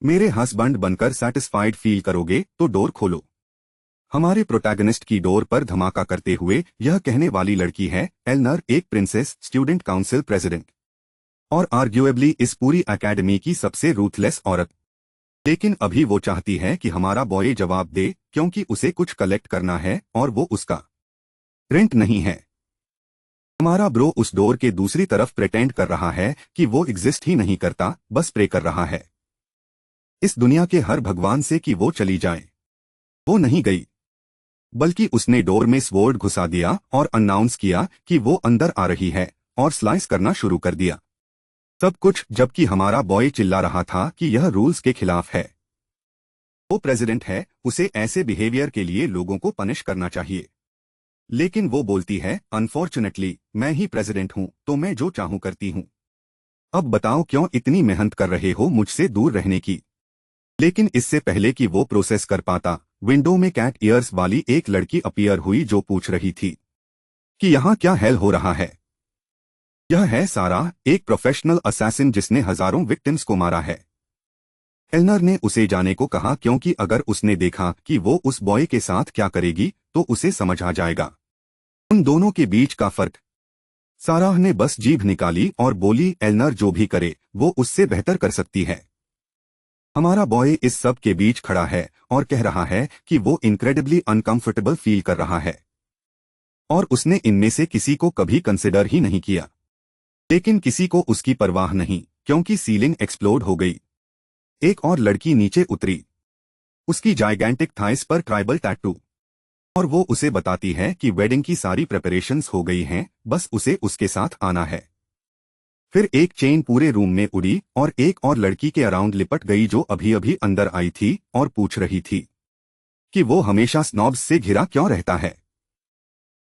मेरे हस्बैंड बनकर satisfied feel करोगे तो डोर खोलो। हमारे प्रोटैगनिस्ट की डोर पर धमाका करते हुए यह कहने वाली लड़की है एलनर, एक प्रिंसेस, स्टूडेंट काउंसिल प्रेसिडेंट और आर्ग्यूएबली इस पूरी एकेडमी की सबसे रूथलेस औरत। लेकिन अभी वो चाहती है कि हमारा बॉय जवाब दे, क्योंकि उसे कुछ कलेक्ट करना है और वो उसका रेंट नहीं है। हमारा ब्रो उस डोर के दूसरी तरफ प्रेटेंड कर रहा है कि वो एग्जिस्ट ही नहीं करता, बस प्रे कर रहा है इस दुनिया के हर भगवान से कि वो चली जाए। वो नहीं गई, बल्कि उसने डोर में स्वॉर्ड घुसा दिया और अनाउंस किया कि वो अंदर आ रही है और स्लाइस करना शुरू कर दिया। सब कुछ जबकि हमारा बॉय चिल्ला रहा था कि यह रूल्स के खिलाफ है। वो प्रेसिडेंट है, उसे ऐसे बिहेवियर के लिए लोगों को पनिश करना चाहिए। लेकिन वो बोलती है अनफॉर्चुनेटली मैं ही प्रेसिडेंट हूं तो मैं जो चाहूं करती हूं। अब बताओ क्यों इतनी मेहनत कर रहे हो मुझसे दूर रहने की। लेकिन इससे पहले कि वो प्रोसेस कर पाता, विंडो में कैट ईयर्स वाली एक लड़की अपीयर हुई जो पूछ रही थी कि यहाँ क्या हेल हो रहा है। यह है सारा, एक प्रोफेशनल असैसिन जिसने हजारों विक्टिम्स को मारा है। एलनर ने उसे जाने को कहा क्योंकि अगर उसने देखा कि वो उस बॉय के साथ क्या करेगी तो उसे समझ आ जाएगा उन दोनों के बीच का फर्क। साराह ने बस जीभ निकाली और बोली एलनर जो भी करे वो उससे बेहतर कर सकती है। हमारा बॉय इस सब के बीच खड़ा है और कह रहा है कि वो इनक्रेडिबली अनकंफर्टेबल फील कर रहा है और उसने इनमें से किसी को कभी कंसिडर ही नहीं किया। लेकिन किसी को उसकी परवाह नहीं, क्योंकि सीलिंग एक्सप्लोड हो गई। एक और लड़की नीचे उतरी, उसकी जाइगैंटिक थाइस पर ट्राइबल टैटू, और वो उसे बताती है कि वेडिंग की सारी प्रिपरेशंस हो गई हैं, बस उसे उसके साथ आना है। फिर एक चेन पूरे रूम में उड़ी और एक और लड़की के अराउंड लिपट गई जो अभी अभी अंदर आई थी और पूछ रही थी कि वो हमेशा स्नॉब्स से घिरा क्यों रहता है,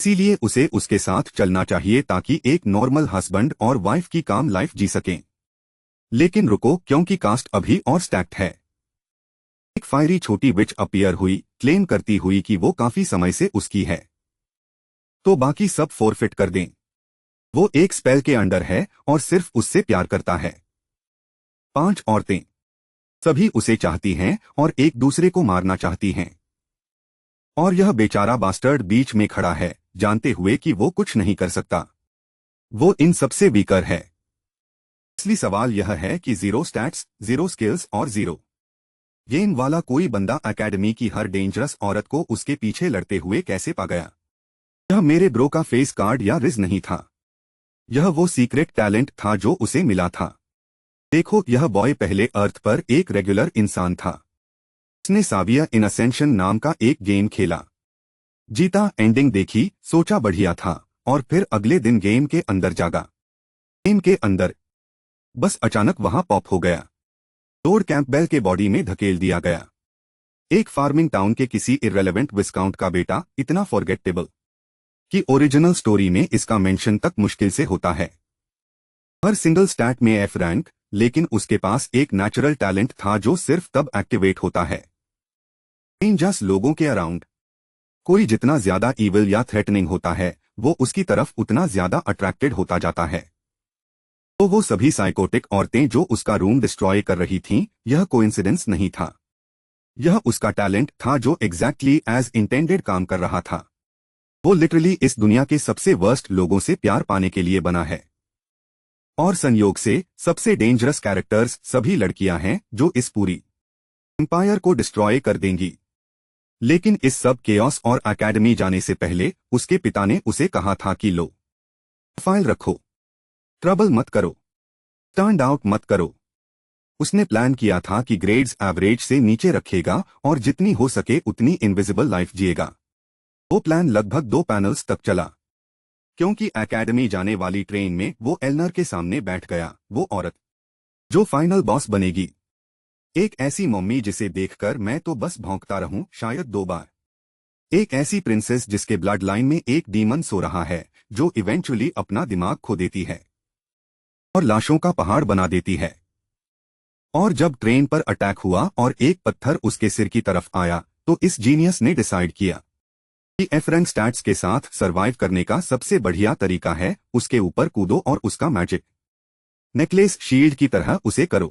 इसीलिए उसे उसके साथ चलना चाहिए ताकि एक नॉर्मल हस्बैंड और वाइफ की काम लाइफ जी सकें। लेकिन रुको, क्योंकि कास्ट अभी और स्टैक्ड है। एक फायरी छोटी विच अपीयर हुई, क्लेम करती हुई कि वो काफी समय से उसकी है, तो बाकी सब फोरफिट कर दें। वो एक स्पेल के अंडर है और सिर्फ उससे प्यार करता है। 5 औरतें, सभी उसे चाहती हैं और एक दूसरे को मारना चाहती हैं। और यह बेचारा बास्टर्ड बीच में खड़ा है, जानते हुए कि वो कुछ नहीं कर सकता। वो इन सबसे वीकर है। असली सवाल यह है कि जीरो स्टैट्स, जीरो स्किल्स और जीरो गेम वाला कोई बंदा एकेडमी की हर डेंजरस औरत को उसके पीछे लड़ते हुए कैसे पा गया। यह मेरे ब्रो का फेस कार्ड या रिज नहीं था, यह वो सीक्रेट टैलेंट था जो उसे मिला था। देखो, यह बॉय पहले अर्थ पर एक रेगुलर इंसान था। उसने साविया इन असेंशन नाम का एक गेम खेला, जीता, एंडिंग देखी, सोचा बढ़िया था, और फिर अगले दिन गेम के अंदर जागा। गेम के अंदर बस अचानक वहां पॉप हो गया। लॉर्ड कैंपबेल के बॉडी में धकेल दिया गया। एक फार्मिंग टाउन के किसी इररेलेवेंट विस्काउंट का बेटा, इतना फॉरगेटेबल कि ओरिजिनल स्टोरी में इसका मेंशन तक मुश्किल से होता है। हर सिंगल स्टैट में एफ रैंक, लेकिन उसके पास एक नेचुरल टैलेंट था जो सिर्फ तब एक्टिवेट होता है डेंजरस लोगों के अराउंड। कोई जितना ज्यादा ईविल या थ्रेटनिंग होता है वो उसकी तरफ उतना ज्यादा अट्रैक्टेड होता जाता है। तो वो सभी साइकोटिक औरतें जो उसका रूम डिस्ट्रॉय कर रही थीं, यह कोइंसिडेंस नहीं था, यह उसका टैलेंट था जो एग्जैक्टली एज इंटेंडेड काम कर रहा था। वो लिटरली इस दुनिया के सबसे वर्स्ट लोगों से प्यार पाने के लिए बना है। और संयोग से सबसे डेंजरस कैरेक्टर्स सभी लड़कियां हैं जो इस पूरी एम्पायर को डिस्ट्रॉय कर देंगी। लेकिन इस सब केओस और एकेडमी जाने से पहले उसके पिता ने उसे कहा था कि लो फाइल रखो, ट्रबल मत करो, टर्न आउट मत करो। उसने प्लान किया था कि ग्रेड्स एवरेज से नीचे रखेगा और जितनी हो सके उतनी इनविजिबल लाइफ जिएगा। वो प्लान लगभग 2 पैनल्स तक चला, क्योंकि एकेडमी जाने वाली ट्रेन में वो एलनर के सामने बैठ गया, वो औरत जो फाइनल बॉस बनेगी। एक ऐसी मम्मी जिसे देखकर मैं तो बस भौंकता रहूं शायद 2 बार। एक ऐसी प्रिंसेस जिसके ब्लड लाइन में एक डीमन सो रहा है जो इवेंचुअली अपना दिमाग खो देती है और लाशों का पहाड़ बना देती है। और जब ट्रेन पर अटैक हुआ और एक पत्थर उसके सिर की तरफ आया तो इस जीनियस ने डिसाइड किया कि एफ रैंक स्टैट्स के साथ सरवाइव करने का सबसे बढ़िया तरीका है उसके ऊपर कूदो और उसका मैजिक नेकलेस शील्ड की तरह उसे करो।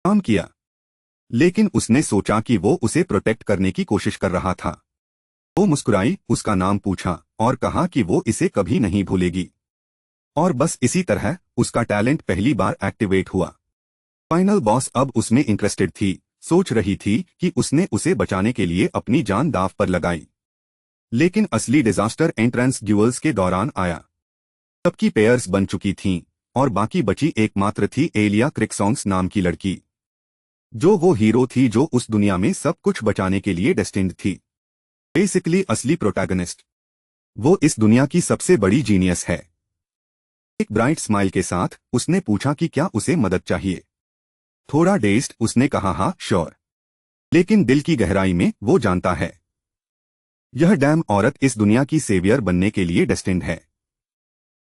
काम किया। लेकिन उसने सोचा कि वो उसे प्रोटेक्ट करने की कोशिश कर रहा था। वो मुस्कुराई, उसका नाम पूछा और कहा कि वो इसे कभी नहीं भूलेगी। और बस इसी तरह उसका टैलेंट पहली बार एक्टिवेट हुआ। फाइनल बॉस अब उसमें इंटरेस्टेड थी, सोच रही थी कि उसने उसे बचाने के लिए अपनी जान दांव पर लगाई। लेकिन असली डिजास्टर एंट्रेंस ड्यूअल्स के दौरान आया। सबकी पेयर्स बन चुकी थीं और बाकी बची एकमात्र थी एलिया क्रिक्सॉन्ग्स नाम की लड़की, जो वो हीरो थी जो उस दुनिया में सब कुछ बचाने के लिए डेस्टिन्ड थी। बेसिकली असली प्रोटैगनिस्ट। वो इस दुनिया की सबसे बड़ी जीनियस है। एक ब्राइट स्माइल के साथ उसने पूछा कि क्या उसे मदद चाहिए। थोड़ा डेस्ड उसने कहा हाँ श्योर, लेकिन दिल की गहराई में वो जानता है यह डैम औरत इस दुनिया की सेवियर बनने के लिए डेस्टिन्ड है।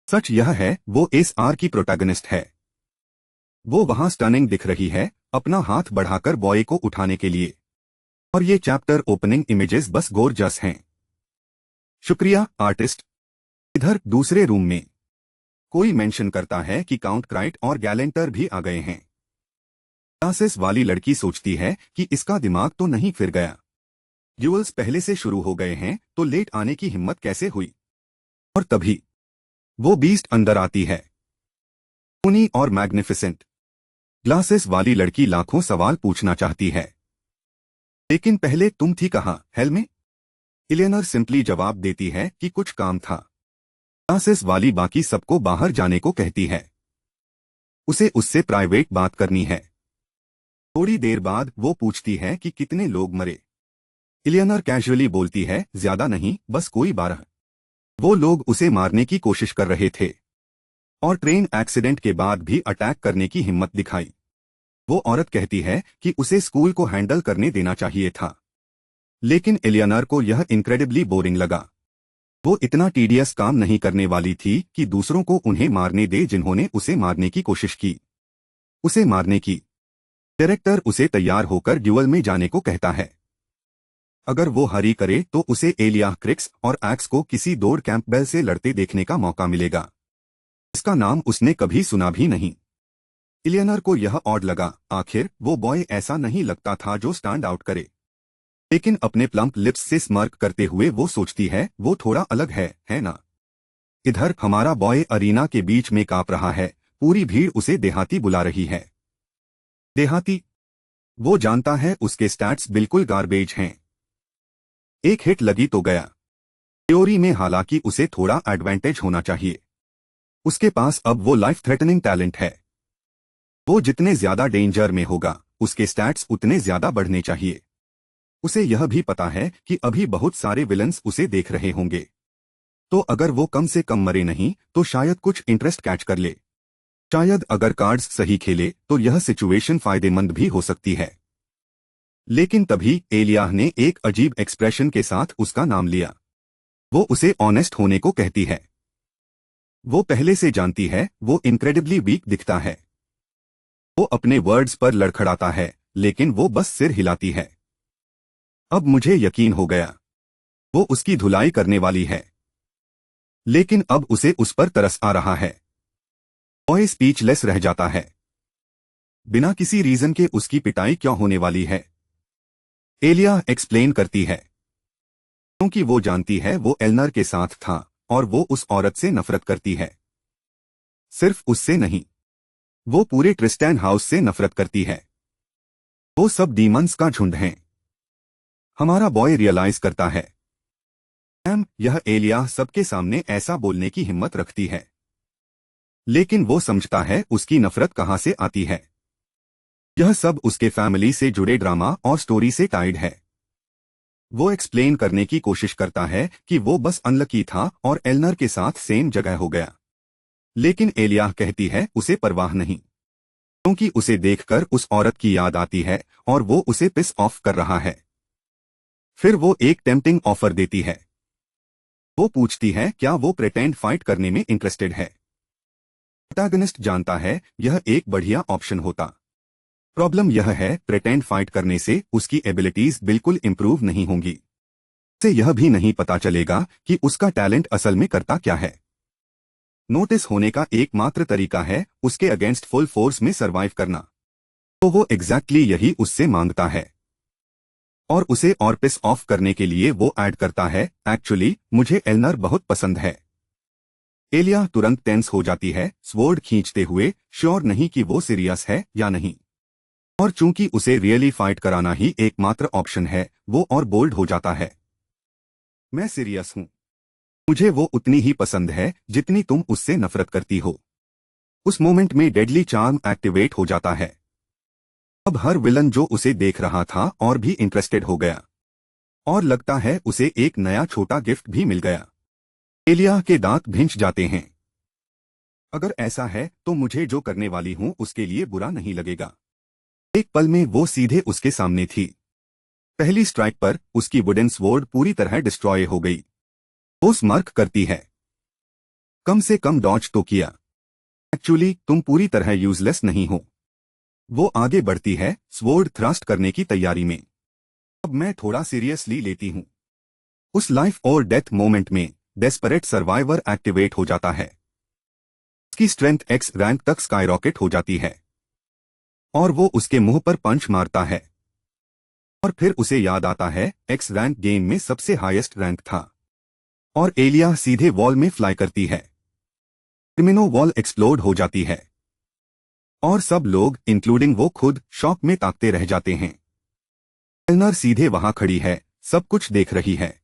सच यह है वो इस आर की प्रोटैगनिस्ट है। वो वहां स्टनिंग दिख रही है, अपना हाथ बढ़ाकर बॉय को उठाने के लिए। और ये चैप्टर ओपनिंग इमेजेस बस गोरजस हैं। शुक्रिया आर्टिस्ट। इधर दूसरे रूम में कोई मेंशन करता है कि काउंट क्राइट और गैलेंटर भी आ गए हैं। क्लासेस वाली लड़की सोचती है कि इसका दिमाग तो नहीं फिर गया। ड्यूअल्स पहले से शुरू हो गए हैं तो लेट आने की हिम्मत कैसे हुई। और तभी वो बीस्ट अंदर आती है, खूनी और मैग्निफिसेंट। ग्लासेस वाली लड़की लाखों सवाल पूछना चाहती है, लेकिन पहले तुम थी कहाँ हेल में। इलियनर सिंपली जवाब देती है कि कुछ काम था। ग्लासेस वाली बाकी सबको बाहर जाने को कहती है, उसे उससे प्राइवेट बात करनी है। थोड़ी देर बाद वो पूछती है कि कितने लोग मरे। इलियनर कैजुअली बोलती है ज्यादा नहीं, बस कोई 12। वो लोग उसे मारने की कोशिश कर रहे थे और ट्रेन एक्सीडेंट के बाद भी अटैक करने की हिम्मत दिखाई। वो औरत कहती है कि उसे स्कूल को हैंडल करने देना चाहिए था, लेकिन इलियनर को यह इनक्रेडिबली बोरिंग लगा। वो इतना टीडियस काम नहीं करने वाली थी कि दूसरों को उन्हें मारने दे जिन्होंने उसे मारने की कोशिश की। उसे मारने की डायरेक्टर उसे तैयार होकर ड्यूअल में जाने को कहता है। अगर वो हरी करे तो उसे एलिया क्रिक्स और एक्स को किसी दौड़ कैंपबेल से लड़ते देखने का मौका मिलेगा। इसका नाम उसने कभी सुना भी नहीं। इलियनर को यह ऑड लगा, आखिर वो बॉय ऐसा नहीं लगता था जो स्टैंड आउट करे। लेकिन अपने प्लम्प लिप्स से स्मर्क करते हुए वो सोचती है वो थोड़ा अलग है ना। इधर हमारा बॉय अरीना के बीच में कांप रहा है, पूरी भीड़ उसे देहाती बुला रही है। देहाती? वो जानता है उसके स्टैट्स बिल्कुल गार्बेज हैं। एक हिट लगी तो गया। थ्योरी में हालांकि उसे थोड़ा एडवांटेज होना चाहिए। उसके पास अब वो लाइफ थ्रेटनिंग टैलेंट है। वो जितने ज्यादा डेंजर में होगा उसके स्टैट्स उतने ज्यादा बढ़ने चाहिए। उसे यह भी पता है कि अभी बहुत सारे विलन्स उसे देख रहे होंगे, तो अगर वो कम से कम मरे नहीं तो शायद कुछ इंटरेस्ट कैच कर ले। शायद अगर कार्ड्स सही खेले तो यह सिचुएशन फायदेमंद भी हो सकती है। लेकिन तभी एलिया ने एक अजीब एक्सप्रेशन के साथ उसका नाम लिया। वो उसे ऑनेस्ट होने को कहती है। वो पहले से जानती है वो इनक्रेडिबली वीक दिखता है। वो अपने वर्ड्स पर लड़खड़ाता है, लेकिन वो बस सिर हिलाती है। अब मुझे यकीन हो गया, वो उसकी धुलाई करने वाली है। लेकिन अब उसे उस पर तरस आ रहा है। बॉय स्पीचलेस रह जाता है। बिना किसी रीजन के उसकी पिटाई क्यों होने वाली है। एलिया एक्सप्लेन करती है, क्योंकि वो जानती है वो एल्नर के साथ था और वो उस औरत से नफरत करती है। सिर्फ उससे नहीं, वो पूरे ट्रिस्टैन हाउस से नफरत करती है। वो सब डीमंस का झुंड हैं। हमारा बॉय रियलाइज करता है यह एलिया सबके सामने ऐसा बोलने की हिम्मत रखती है, लेकिन वो समझता है उसकी नफरत कहां से आती है। यह सब उसके फैमिली से जुड़े ड्रामा और स्टोरी से टाइड है। वो एक्सप्लेन करने की कोशिश करता है कि वो बस अनलकी था और एल्नर के साथ सेम जगह हो गया, लेकिन एलिया कहती है उसे परवाह नहीं, क्योंकि उसे देखकर उस औरत की याद आती है और वो उसे पिस ऑफ कर रहा है। फिर वो एक टेम्पटिंग ऑफर देती है। वो पूछती है क्या वो प्रेटेंड फाइट करने में इंटरेस्टेड है। प्रोटैगनिस्ट जानता है यह एक बढ़िया ऑप्शन होता। प्रॉब्लम यह है प्रेटेंड फाइट करने से उसकी एबिलिटीज बिल्कुल इंप्रूव नहीं होंगी। उसे यह भी नहीं पता चलेगा कि उसका टैलेंट असल में करता क्या है। नोटिस होने का एकमात्र तरीका है उसके अगेंस्ट फुल फोर्स में सरवाइव करना। तो वो एग्जैक्टली यही उससे मांगता है और उसे और पिस ऑफ करने के लिए वो ऐड करता है, एक्चुअली मुझे एल्नर बहुत पसंद है। एलिया तुरंत टेंस हो जाती है, स्वॉर्ड खींचते हुए, श्योर नहीं कि वो सीरियस है या नहीं। और चूंकि उसे रियली फाइट कराना ही एकमात्र ऑप्शन है, वो और बोल्ड हो जाता है। मैं सीरियस हूं। मुझे वो उतनी ही पसंद है जितनी तुम उससे नफरत करती हो। उस मोमेंट में डेडली चार्म एक्टिवेट हो जाता है। अब हर विलन जो उसे देख रहा था और भी इंटरेस्टेड हो गया और लगता है उसे एक नया छोटा गिफ्ट भी मिल गया। एलिया के दांत भिंच जाते हैं। अगर ऐसा है तो मुझे जो करने वाली हूं उसके लिए बुरा नहीं लगेगा। एक पल में वो सीधे उसके सामने थी। पहली स्ट्राइक पर उसकी वुडन स्वॉर्ड पूरी तरह डिस्ट्रॉय हो गई। वो स्मार्क करती है, कम से कम डॉज तो किया। एक्चुअली तुम पूरी तरह यूजलेस नहीं हो। वो आगे बढ़ती है, स्वॉर्ड थ्रस्ट करने की तैयारी में। अब मैं थोड़ा सीरियसली लेती हूं। उस लाइफ और डेथ मोमेंट में डेस्परेट सर्वाइवर एक्टिवेट हो जाता है। उसकी स्ट्रेंथ एक्स रैंक तक स्काईरॉकेट हो जाती है और वो उसके मुंह पर पंच मारता है। और फिर उसे याद आता है एक्स रैंक गेम में सबसे हाईएस्ट रैंक था। और एलिया सीधे वॉल में फ्लाई करती है। क्रिमिनो वॉल एक्सप्लोड हो जाती है और सब लोग इंक्लूडिंग वो खुद शॉक में ताकते रह जाते हैं। एल्नर सीधे वहां खड़ी है, सब कुछ देख रही है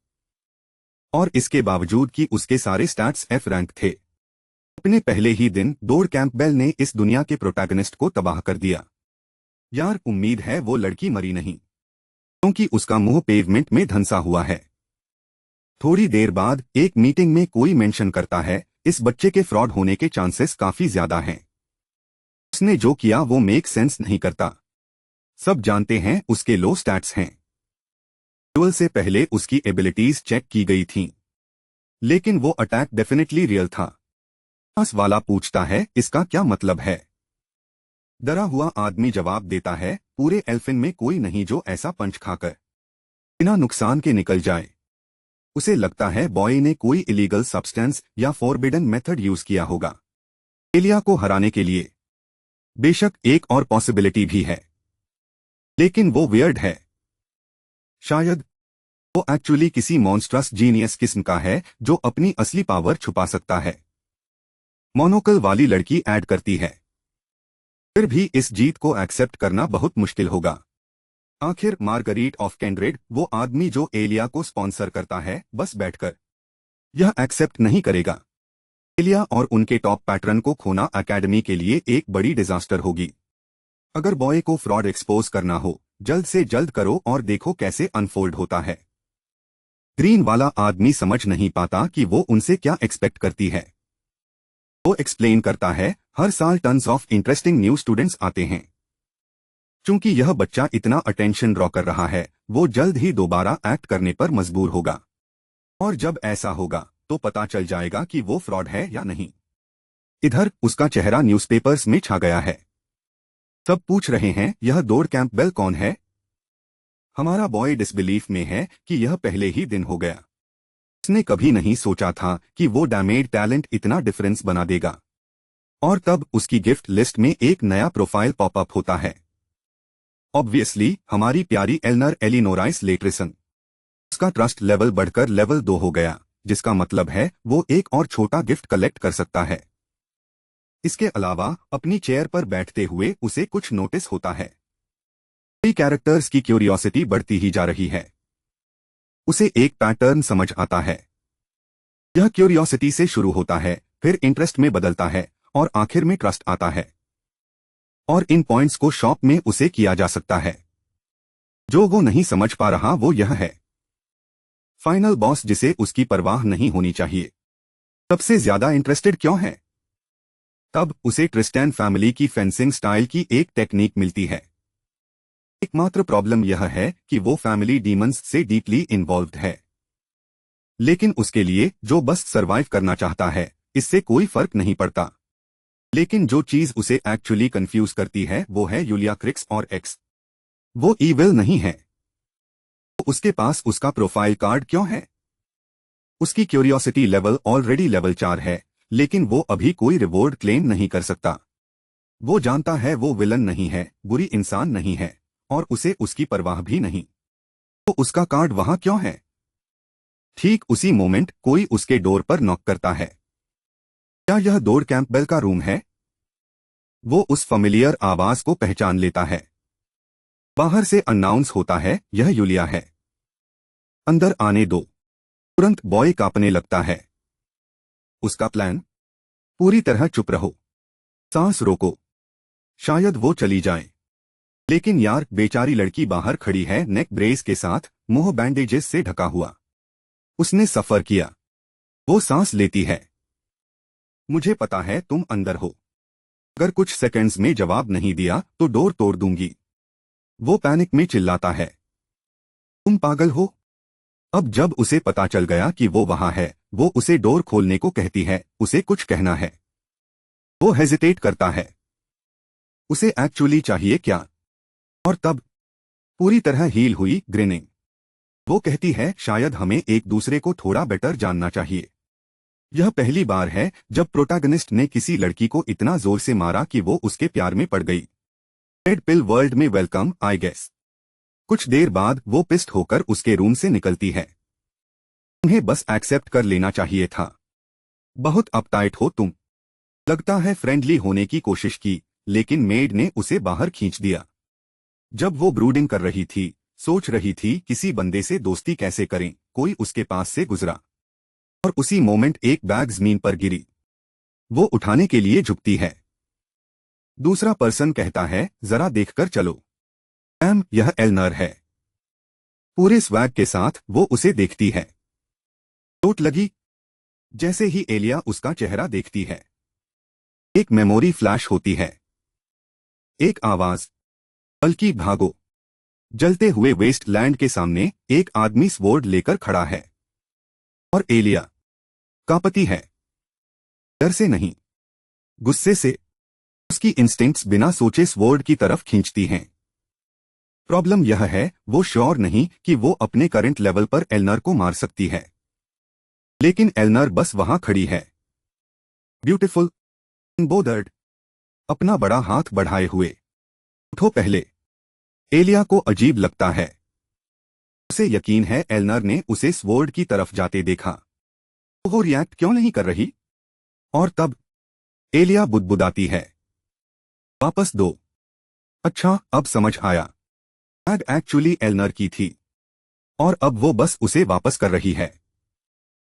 और इसके बावजूद कि उसके सारे स्टैट्स एफ रैंक थे। अपने पहले ही दिन डोड कैंपबेल ने इस दुनिया के प्रोटैगनिस्ट को तबाह कर दिया। यार उम्मीद है वो लड़की मरी नहीं, क्योंकि उसका मुंह पेवमेंट में धंसा हुआ है। थोड़ी देर बाद एक मीटिंग में कोई मेंशन करता है इस बच्चे के फ्रॉड होने के चांसेस काफी ज्यादा हैं। उसने जो किया वो मेक सेंस नहीं करता। सब जानते हैं उसके लो स्टैट्स हैं। ड्यूअल से पहले उसकी एबिलिटीज चेक की गई थीं, लेकिन वो अटैक डेफिनेटली रियल था। पास वाला पूछता है इसका क्या मतलब है। डरा हुआ आदमी जवाब देता है पूरे एल्फिन में कोई नहीं जो ऐसा पंच खाकर बिना नुकसान के निकल जाए। उसे लगता है बॉय ने कोई इलीगल सब्सटेंस या फॉरबिडन मेथड यूज किया होगा एलिया को हराने के लिए। बेशक एक और पॉसिबिलिटी भी है, लेकिन वो वियर्ड है। शायद वो एक्चुअली किसी मॉन्स्ट्रस जीनियस किस्म का है जो अपनी असली पावर छुपा सकता है। मोनोकल वाली लड़की ऐड करती है, फिर भी इस जीत को एक्सेप्ट करना बहुत मुश्किल होगा। आखिर मार्गरीट ऑफ कैंड्रेड, वो आदमी जो एलिया को स्पॉन्सर करता है, बस बैठकर यह एक्सेप्ट नहीं करेगा। एलिया और उनके टॉप पैटर्न को खोना एकेडमी के लिए एक बड़ी डिजास्टर होगी। अगर बॉय को फ्रॉड एक्सपोज करना हो, जल्द से जल्द करो और देखो कैसे अनफोल्ड होता है। ग्रीन वाला आदमी समझ नहीं पाता कि वो उनसे क्या एक्सपेक्ट करती है। वो एक्सप्लेन करता है हर साल tons of interesting new students आते हैं। चूंकि यह बच्चा इतना अटेंशन ड्रॉ कर रहा है, वो जल्द ही दोबारा एक्ट करने पर मजबूर होगा और जब ऐसा होगा तो पता चल जाएगा कि वो फ्रॉड है या नहीं। इधर उसका चेहरा न्यूज़पेपर्स में छा गया है। सब पूछ रहे हैं यह डोड कैंपबेल कौन है। हमारा बॉय डिसबिलीफ में है कि यह पहले ही दिन हो गया। उसने कभी नहीं सोचा था कि वो डैमेज टैलेंट इतना डिफरेंस बना देगा। और तब उसकी गिफ्ट लिस्ट में एक नया प्रोफाइल पॉपअप होता है। ऑब्वियसली हमारी प्यारी एल्नर एलिनोराइस लेट्रिसन। उसका ट्रस्ट लेवल बढ़कर लेवल 2 हो गया, जिसका मतलब है वो एक और छोटा गिफ्ट कलेक्ट कर सकता है। इसके अलावा अपनी चेयर पर बैठते हुए उसे कुछ नोटिस होता है। कई कैरेक्टर्स की क्यूरियोसिटी बढ़ती ही जा रही है। उसे एक पैटर्न समझ आता है। यह क्यूरियोसिटी से शुरू होता है, फिर इंटरेस्ट में बदलता है और आखिर में ट्रस्ट आता है। और इन पॉइंट्स को शॉप में उसे किया जा सकता है। जो वो नहीं समझ पा रहा वो यह है, फाइनल बॉस जिसे उसकी परवाह नहीं होनी चाहिए, सबसे ज्यादा इंटरेस्टेड क्यों है। तब उसे ट्रिस्टैन फैमिली की फेंसिंग स्टाइल की एक टेक्निक मिलती है। एकमात्र प्रॉब्लम यह है कि वो फैमिली डीमंस से डीपली इन्वॉल्व्ड है। लेकिन उसके लिए जो बस सरवाइव करना चाहता है, इससे कोई फर्क नहीं पड़ता। लेकिन जो चीज उसे एक्चुअली कंफ्यूज करती है वो है यूलिया क्रिक्स और एक्स। वो ईविल नहीं है, तो उसके पास उसका प्रोफाइल कार्ड क्यों है। उसकी क्यूरियोसिटी लेवल ऑलरेडी लेवल 4 है, लेकिन वो अभी कोई रिवॉर्ड क्लेम नहीं कर सकता। वो जानता है वो विलन नहीं है, बुरी इंसान नहीं है, और उसे उसकी परवाह भी नहीं। तो उसका कार्ड वहां क्यों है? ठीक उसी मोमेंट कोई उसके डोर पर नॉक करता है। क्या यह डोर कैंपबेल का रूम है? वो उस फेमिलियर आवाज को पहचान लेता है। बाहर से अनाउंस होता है, यह यूलिया है। अंदर आने दो। तुरंत बॉय कांपने लगता है। उसका प्लान? पूरी तरह चुप रहो, सांस रोको, शायद वो चली जाए। लेकिन यार, बेचारी लड़की बाहर खड़ी है, नेक ब्रेस के साथ, मुंह बैंडेजेस से ढका हुआ। उसने सफर किया। वो सांस लेती है। मुझे पता है तुम अंदर हो। अगर कुछ सेकंड्स में जवाब नहीं दिया तो डोर तोड़ दूंगी। वो पैनिक में चिल्लाता है। तुम पागल हो? अब जब उसे पता चल गया कि वो वहां है, वो उसे डोर खोलने को कहती है, उसे कुछ कहना है। वो हेजिटेट करता है। उसे एक्चुअली चाहिए क्या? और तब पूरी तरह हील हुई, ग्रिनिंग, वो कहती है, शायद हमें एक दूसरे को थोड़ा बेटर जानना चाहिए। यह पहली बार है जब प्रोटैगनिस्ट ने किसी लड़की को इतना जोर से मारा कि वो उसके प्यार में पड़ गई। रेड पिल वर्ल्ड में वेलकम, आई गेस। कुछ देर बाद वो पिस्ट होकर उसके रूम से निकलती है। तुम्हें बस एक्सेप्ट कर लेना चाहिए था। बहुत अपटाइट हो तुम। लगता है फ्रेंडली होने की कोशिश की, लेकिन मेड ने उसे बाहर खींच दिया। जब वो ब्रूडिंग कर रही थी, सोच रही थी किसी बंदे से दोस्ती कैसे करें, कोई उसके पास से गुजरा और उसी मोमेंट एक बैग जमीन पर गिरी। वो उठाने के लिए झुकती है। दूसरा पर्सन कहता है, जरा देखकर चलो। यह एलनर है। पूरे स्वैग के साथ वो उसे देखती है। चोट लगी? जैसे ही एलिया उसका चेहरा देखती है, एक मेमोरी फ्लैश होती है। एक आवाज, बल्कि भागो। जलते हुए वेस्टलैंड के सामने एक आदमी स्वॉर्ड लेकर खड़ा है और एलिया कांपती है। डर से नहीं, गुस्से से। उसकी इंस्टिंक्ट्स बिना सोचे स्वॉर्ड की तरफ खींचती हैं। प्रॉब्लम यह है, वो श्योर नहीं कि वो अपने करंट लेवल पर एलनर को मार सकती है। लेकिन एलनर बस वहां खड़ी है, ब्यूटिफुल, अनबोदर्ड, अपना बड़ा हाथ बढ़ाए हुए। उठो पहले। एलिया को अजीब लगता है। उसे यकीन है एलनर ने उसे स्वॉर्ड की तरफ जाते देखा। वो रिएक्ट क्यों नहीं कर रही? और तब एलिया बुदबुदाती है, वापस दो। अच्छा, अब समझ आया। बैग एक्चुअली एलनर की थी और अब वो बस उसे वापस कर रही है।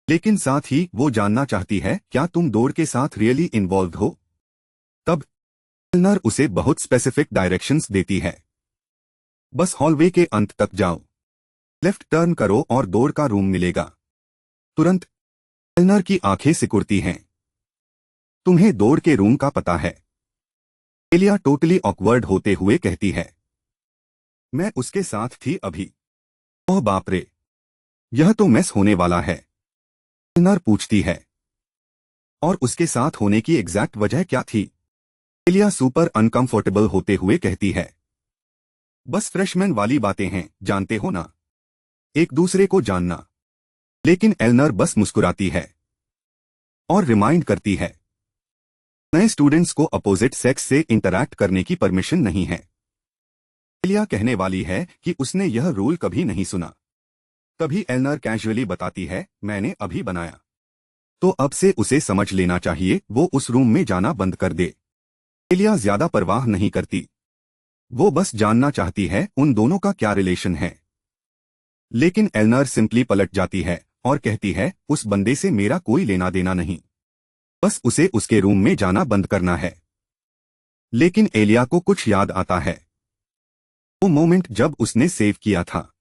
लेकिन साथ ही वो जानना चाहती है, क्या तुम डोर के साथ रियली इन्वॉल्व हो? तब एलनर उसे बहुत स्पेसिफिक डायरेक्शंस देती है। बस हॉलवे के अंत तक जाओ, लेफ्ट टर्न करो और डोर का रूम मिलेगा। तुरंत एलनर की आंखें सिकुड़ती हैं। तुम्हें डोर के रूम का पता है? एलिया टोटली ऑकवर्ड होते हुए कहती है, मैं उसके साथ थी अभी। ओह बाप रे, यह तो मेस होने वाला है। एलनर पूछती है, और उसके साथ होने की एग्जैक्ट वजह क्या थी? एलिया सुपर अनकंफर्टेबल होते हुए कहती है, बस फ्रेशमैन वाली बातें हैं, जानते हो ना, एक दूसरे को जानना। लेकिन एलनर बस मुस्कुराती है और रिमाइंड करती है, नए स्टूडेंट्स को अपोजिट सेक्स से इंटरैक्ट करने की परमिशन नहीं है। एलिया कहने वाली है कि उसने यह रूल कभी नहीं सुना। तभी एलनर कैजुअली बताती है, मैंने अभी बनाया। तो अब से उसे समझ लेना चाहिए, वो उस रूम में जाना बंद कर दे। एलिया ज्यादा परवाह नहीं करती। वो बस जानना चाहती है उन दोनों का क्या रिलेशन है। लेकिन एलनर सिंपली पलट जाती है और कहती है, उस बंदे से मेरा कोई लेना देना नहीं, बस उसे उसके रूम में जाना बंद करना है। लेकिन एलिया को कुछ याद आता है, वो मोमेंट जब उसने सेव किया था।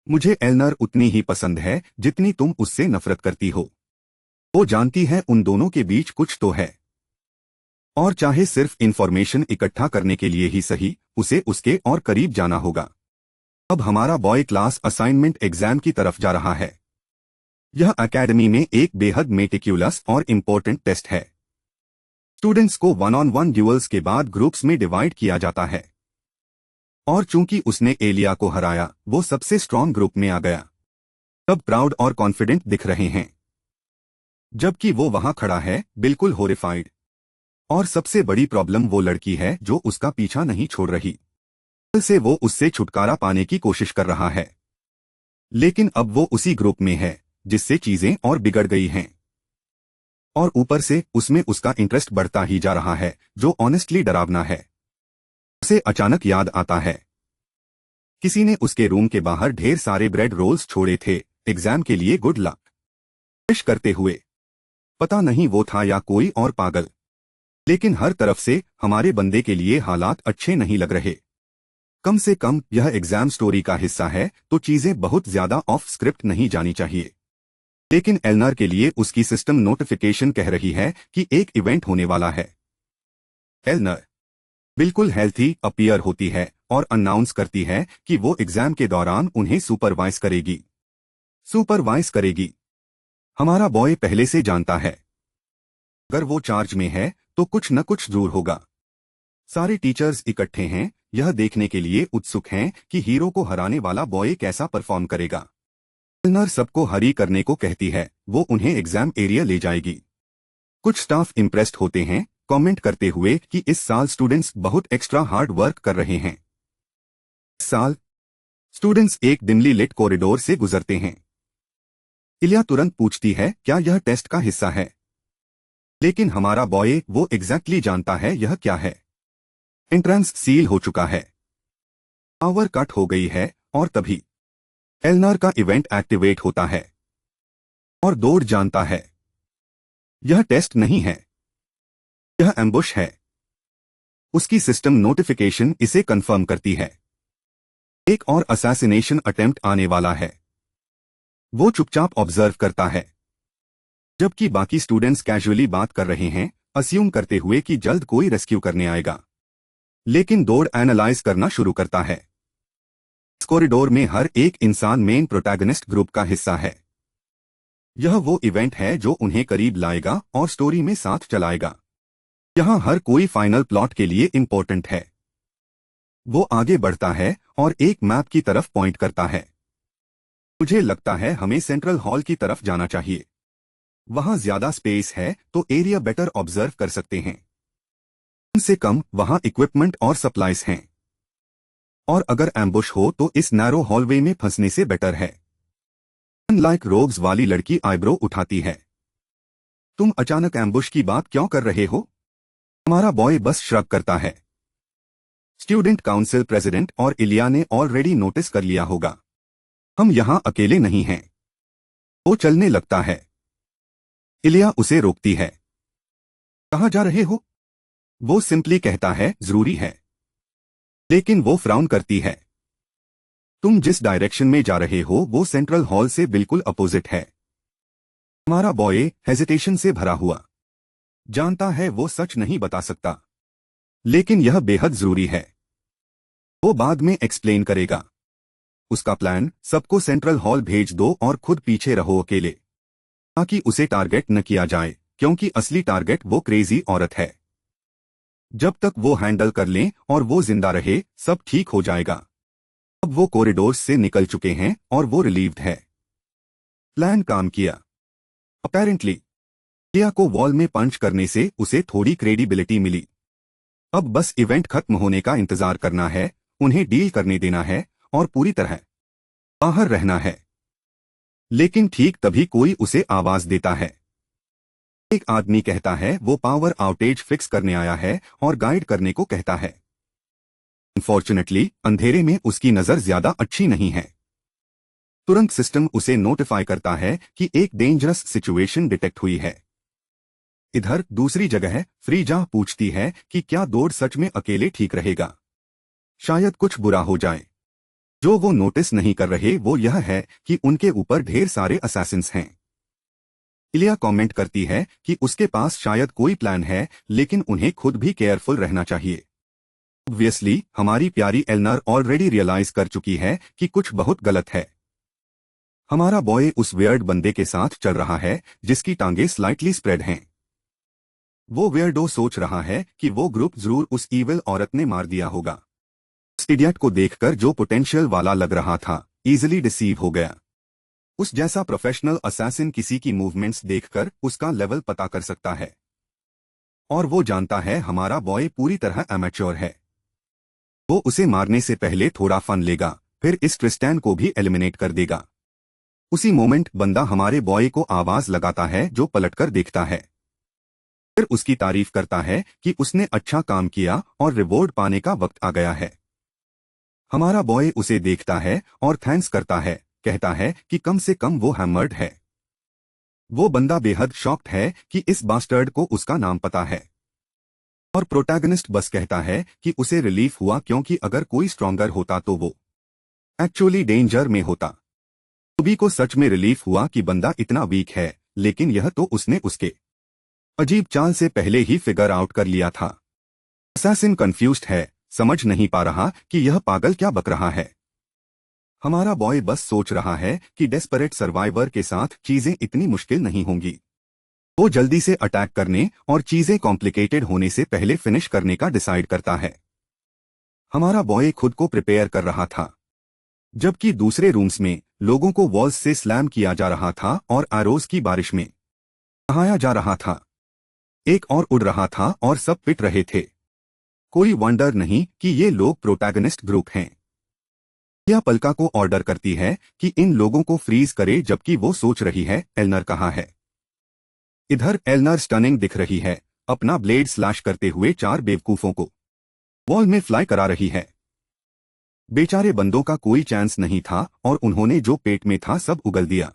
मुझे एलनर उतनी ही पसंद है जितनी तुम उससे नफरत करती हो। वो जानती है उन दोनों के बीच कुछ तो है, और चाहे सिर्फ इंफॉर्मेशन इकट्ठा करने के लिए ही सही, उसे उसके और करीब जाना होगा। अब हमारा बॉय क्लास असाइनमेंट एग्जाम की तरफ जा रहा है। यह एकेडमी में एक बेहद मेटिक्यूलस और इम्पोर्टेंट टेस्ट है। स्टूडेंट्स को वन ऑन वन ड्यूअल्स के बाद ग्रुप्स में डिवाइड किया जाता है। और चूंकि उसने एलिया को हराया, वो सबसे स्ट्रॉन्ग ग्रुप में आ गया। सब प्राउड और कॉन्फिडेंट दिख रहे हैं, जबकि वो वहां खड़ा है, बिल्कुल होरिफाइड। और सबसे बड़ी प्रॉब्लम वो लड़की है जो उसका पीछा नहीं छोड़ रही। से वो उससे छुटकारा पाने की कोशिश कर रहा है, लेकिन अब वो उसी ग्रुप में है जिससे चीजें और बिगड़ गई हैं। और ऊपर से उसमें उसका इंटरेस्ट बढ़ता ही जा रहा है, जो ऑनेस्टली डरावना है। उसे अचानक याद आता है किसी ने उसके रूम के बाहर ढेर सारे ब्रेड रोल्स छोड़े थे एग्जाम के लिए गुड लक विश करते हुए। पता नहीं वो था या कोई और पागल, लेकिन हर तरफ से हमारे बंदे के लिए हालात अच्छे नहीं लग रहे। कम से कम यह एग्जाम स्टोरी का हिस्सा है तो चीजें बहुत ज्यादा ऑफ स्क्रिप्ट नहीं जानी चाहिए। लेकिन एलनर के लिए उसकी सिस्टम नोटिफिकेशन कह रही है कि एक इवेंट होने वाला है। एलनर बिल्कुल हेल्थी अपीयर होती है और अनाउंस करती है कि वो एग्जाम के दौरान उन्हें सुपरवाइज करेगी। हमारा बॉय पहले से जानता है अगर वो चार्ज में है तो कुछ न कुछ जरूर होगा। सारे टीचर्स इकट्ठे हैं, यह देखने के लिए उत्सुक हैं कि हीरो को हराने वाला बॉय कैसा परफॉर्म करेगा। एलनर सबको हरी करने को कहती है, वो उन्हें एग्जाम एरिया ले जाएगी। कुछ स्टाफ इम्प्रेस्ड होते हैं, कमेंट करते हुए कि इस साल स्टूडेंट्स बहुत एक्स्ट्रा हार्ड वर्क कर रहे हैं। इस साल स्टूडेंट्स एक डिमली लिट कॉरिडोर से गुजरते हैं। इलिया तुरंत पूछती है, क्या यह टेस्ट का हिस्सा है? लेकिन हमारा बॉय वो एग्जैक्टली जानता है यह क्या है। एंट्रेंस सील हो चुका है, पावर कट हो गई है और तभी एलनर का इवेंट एक्टिवेट होता है और दौड़ जानता है यह टेस्ट नहीं है, यह एम्बुश है। उसकी सिस्टम नोटिफिकेशन इसे कंफर्म करती है, एक और असैसिनेशन अटेम्प्ट आने वाला है। वो चुपचाप ऑब्जर्व करता है जबकि बाकी स्टूडेंट्स कैजुअली बात कर रहे हैं, अस्यूम करते हुए कि जल्द कोई रेस्क्यू करने आएगा। लेकिन दौड़ एनालाइज करना शुरू करता है। इस कॉरिडोर में हर एक इंसान मेन प्रोटैगनिस्ट ग्रुप का हिस्सा है। यह वो इवेंट है जो उन्हें करीब लाएगा और स्टोरी में साथ चलाएगा। यहां हर कोई फाइनल प्लॉट के लिए इंपॉर्टेंट है। वो आगे बढ़ता है और एक मैप की तरफ पॉइंट करता है। मुझे लगता है हमें सेंट्रल हॉल की तरफ जाना चाहिए। वहां ज्यादा स्पेस है तो एरिया बेटर ऑब्जर्व कर सकते हैं। कम से कम वहां इक्विपमेंट और सप्लाईज हैं। और अगर एम्बुश हो तो इस नैरो हॉलवे में फंसने से बेटर है। अनलाइक रोग्स वाली लड़की आईब्रो उठाती है। तुम अचानक एम्बुश की बात क्यों कर रहे हो? हमारा बॉय बस श्रग करता है। स्टूडेंट काउंसिल प्रेसिडेंट और इलिया ने ऑलरेडी नोटिस कर लिया होगा। हम यहां अकेले नहीं हैं। वो चलने लगता है। इलिया उसे रोकती है। कहां जा रहे हो? वो सिंपली कहता है, जरूरी है। लेकिन वो फ्राउन करती है। तुम जिस डायरेक्शन में जा रहे हो वो सेंट्रल हॉल से बिल्कुल अपोजिट है। हमारा बॉय हेजिटेशन से भरा हुआ जानता है वो सच नहीं बता सकता, लेकिन यह बेहद जरूरी है। वो बाद में एक्सप्लेन करेगा। उसका प्लान, सबको सेंट्रल हॉल भेज दो और खुद पीछे रहो अकेले, ताकि उसे टारगेट न किया जाए, क्योंकि असली टारगेट वो क्रेजी औरत है। जब तक वो हैंडल कर लें और वो जिंदा रहे, सब ठीक हो जाएगा। अब वो कॉरिडोर से निकल चुके हैं और वो रिलीव्ड है। प्लान काम किया। अपेरेंटली इलिया को वॉल में पंच करने से उसे थोड़ी क्रेडिबिलिटी मिली। अब बस इवेंट खत्म होने का इंतजार करना है, उन्हें डील करने देना है और पूरी तरह बाहर रहना है। लेकिन ठीक तभी कोई उसे आवाज देता है। एक आदमी कहता है वो पावर आउटेज फिक्स करने आया है और गाइड करने को कहता है। अनफॉर्चुनेटली अंधेरे में उसकी नजर ज्यादा अच्छी नहीं है। तुरंत सिस्टम उसे नोटिफाई करता है कि एक डेंजरस सिचुएशन डिटेक्ट हुई है। इधर दूसरी जगह फ्रीजा पूछती है कि क्या दौड़ सच में अकेले ठीक रहेगा? शायद कुछ बुरा हो जाए। जो वो नोटिस नहीं कर रहे वो यह है कि उनके ऊपर ढेर सारे असैसिन्स हैं। इलिया कमेंट करती है कि उसके पास शायद कोई प्लान है, लेकिन उन्हें खुद भी केयरफुल रहना चाहिए। ऑब्वियसली हमारी प्यारी एलनर ऑलरेडी रियलाइज कर चुकी है कि कुछ बहुत गलत है। हमारा बॉय उस वियर्ड बंदे के साथ चल रहा है जिसकी टांगे स्लाइटली स्प्रेड हैं। वो वियर्डो सोच रहा है कि वो ग्रुप जरूर उस ईविल औरत ने मार दिया होगा। उस इडियट को देखकर जो पोटेंशियल वाला लग रहा था, इजीली डिसीव हो गया। उस जैसा प्रोफेशनल असैसिन किसी की मूवमेंट्स देखकर उसका लेवल पता कर सकता है। और वो जानता है हमारा बॉय पूरी तरह अमेच्योर है। वो उसे मारने से पहले थोड़ा फन लेगा, फिर इस ट्रिस्टैन को भी एलिमिनेट कर देगा। उसी मोमेंट बंदा हमारे बॉय को आवाज लगाता है जो पलटकर देखता है। फिर उसकी तारीफ करता है कि उसने अच्छा काम किया और रिवॉर्ड पाने का वक्त आ गया है। हमारा बॉय उसे देखता है और थैंक्स करता है, कहता है कि कम से कम वो हैमर्ड है। वो बंदा बेहद शॉक्ड है कि इस बास्टर्ड को उसका नाम पता है। और प्रोटैगनिस्ट बस कहता है कि उसे रिलीफ हुआ क्योंकि अगर कोई स्ट्रॉन्गर होता तो वो एक्चुअली डेंजर में होता। रूबी को सच में रिलीफ हुआ कि बंदा इतना वीक है, लेकिन यह तो उसने उसके अजीब चाल से पहले ही फिगर आउट कर लिया था। असैसिन कंफ्यूज्ड है, समझ नहीं पा रहा कि यह पागल क्या बक रहा है। हमारा बॉय बस सोच रहा है कि डेस्परेट सर्वाइवर के साथ चीजें इतनी मुश्किल नहीं होंगी। वो जल्दी से अटैक करने और चीजें कॉम्प्लिकेटेड होने से पहले फिनिश करने का डिसाइड करता है। हमारा बॉय खुद को प्रिपेयर कर रहा था, जबकि दूसरे रूम्स में लोगों को वॉल्स से स्लैम किया जा रहा था और एरोज की बारिश में नहाया जा रहा था। एक और उड़ रहा था और सब पिट रहे थे। कोई वंडर नहीं कि ये लोग प्रोटैगनिस्ट ग्रुप हैं। यह पलका को ऑर्डर करती है कि इन लोगों को फ्रीज करे, जबकि वो सोच रही है एल्नर कहाँ है। इधर एल्नर स्टनिंग दिख रही है, अपना ब्लेड स्लैश करते हुए 4 बेवकूफों को वॉल में फ्लाई करा रही है। बेचारे बंदों का कोई चांस नहीं था और उन्होंने जो पेट में था सब उगल दिया।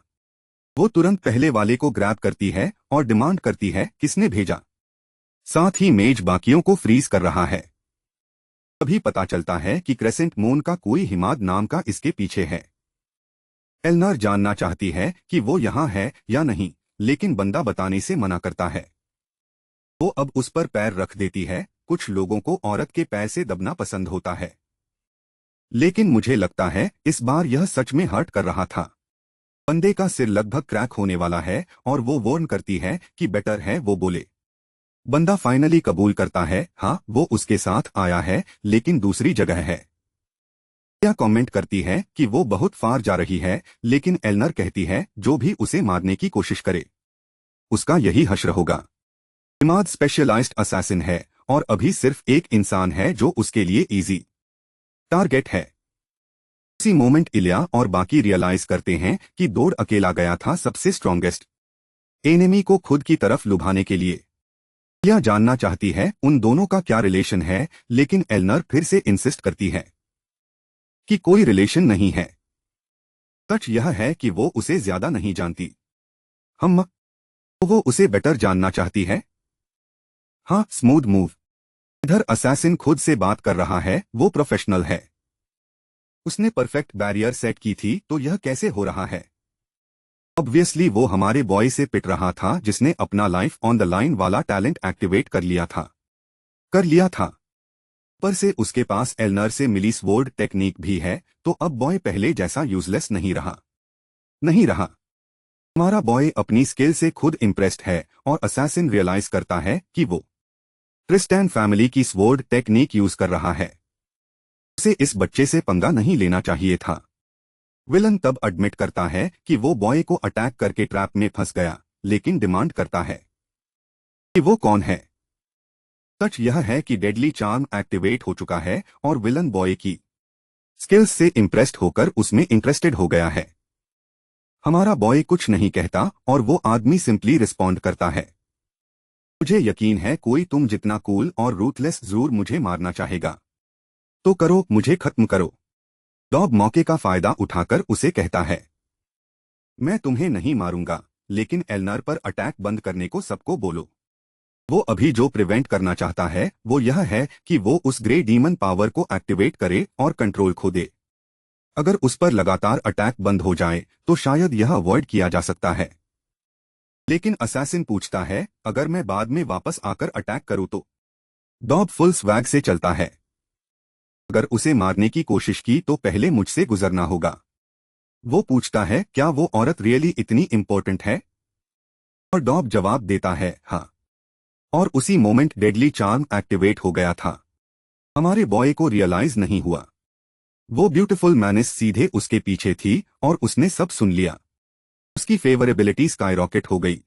वो तुरंत पहले वाले को ग्रैब करती है और डिमांड करती है किसने भेजा। साथ ही मेज बाकियों को फ्रीज कर रहा है। तभी पता चलता है कि क्रेसेंट मून का कोई हिमाद नाम का इसके पीछे है। एल्नर जानना चाहती है कि वो यहाँ है या नहीं, लेकिन बंदा बताने से मना करता है। वो अब उस पर पैर रख देती है। कुछ लोगों को औरत के पैर से दबना पसंद होता है, लेकिन मुझे लगता है इस बार यह सच में हर्ट कर रहा था। बंदे का सिर लगभग क्रैक होने वाला है और वो वार्न करती है कि बेटर है वो बोले। बंदा फाइनली कबूल करता है, हाँ वो उसके साथ आया है लेकिन दूसरी जगह है। क्या कमेंट करती है कि वो बहुत फार जा रही है, लेकिन एल्नर कहती है जो भी उसे मारने की कोशिश करे उसका यही हश्र होगा। इमाद स्पेशलाइज्ड असैसिन है और अभी सिर्फ एक इंसान है जो उसके लिए इजी टारगेट है। उसी मोमेंट इलिया और बाकी रियलाइज करते हैं कि दौड़ अकेला गया था सबसे स्ट्रॉन्गेस्ट एनिमी को खुद की तरफ लुभाने के लिए। इलिया जानना चाहती है उन दोनों का क्या रिलेशन है, लेकिन एल्नर फिर से इंसिस्ट करती है कि कोई रिलेशन नहीं है। सच यह है कि वो उसे ज्यादा नहीं जानती, तो वो उसे बेटर जानना चाहती है। हाँ, स्मूथ मूव। इधर असैसिन खुद से बात कर रहा है, वो प्रोफेशनल है। उसने परफेक्ट बैरियर सेट की थी, तो यह कैसे हो रहा है। ऑब्वियसली वो हमारे बॉय से पिट रहा था जिसने अपना लाइफ ऑन द लाइन वाला टैलेंट एक्टिवेट कर लिया था। पर से उसके पास एल्नर से मिली स्वॉर्ड टेक्निक भी है, तो अब बॉय पहले जैसा यूजलेस नहीं रहा। हमारा बॉय अपनी स्किल से खुद इम्प्रेस्ड है और असैसिन रियलाइज करता है कि वो ट्रिस्टैन फैमिली की स्वॉर्ड टेक्निक यूज कर रहा है। उसे इस बच्चे से पंगा नहीं लेना चाहिए था। विलन तब एडमिट करता है कि वो बॉय को अटैक करके ट्रैप में फंस गया, लेकिन डिमांड करता है कि वो कौन है। सच यह है कि डेडली चार्म एक्टिवेट हो चुका है और विलन बॉय की स्किल्स से इम्प्रेस्ड होकर उसमें इंटरेस्टेड हो गया है। हमारा बॉय कुछ नहीं कहता और वो आदमी सिंपली रिस्पॉन्ड करता है, मुझे यकीन है कोई तुम जितना कूल और रूथलेस जरूर मुझे मारना चाहेगा, तो करो, मुझे खत्म करो। डॉब मौके का फायदा उठाकर उसे कहता है, मैं तुम्हें नहीं मारूंगा, लेकिन एल्नर पर अटैक बंद करने को सबको बोलो। वो अभी जो प्रिवेंट करना चाहता है वो यह है कि वो उस ग्रे डीमन पावर को एक्टिवेट करे और कंट्रोल खो दे। अगर उस पर लगातार अटैक बंद हो जाए तो शायद यह अवॉइड किया जा सकता है। लेकिन असैसिन पूछता है, अगर मैं बाद में वापस आकर अटैक करूं तो। डॉब फुल स्वैग से चलता है, अगर उसे मारने की कोशिश की तो पहले मुझसे गुजरना होगा। वो पूछता है, क्या वो औरत रियली इतनी इंपॉर्टेंट है, और डॉब जवाब देता है, हाँ। और उसी मोमेंट डेडली चार्म एक्टिवेट हो गया था। हमारे बॉय को रियलाइज नहीं हुआ, वो ब्यूटीफुल मैनिस सीधे उसके पीछे थी और उसने सब सुन लिया। उसकी फेवरेबिलिटी स्काईरॉकेट हो गई।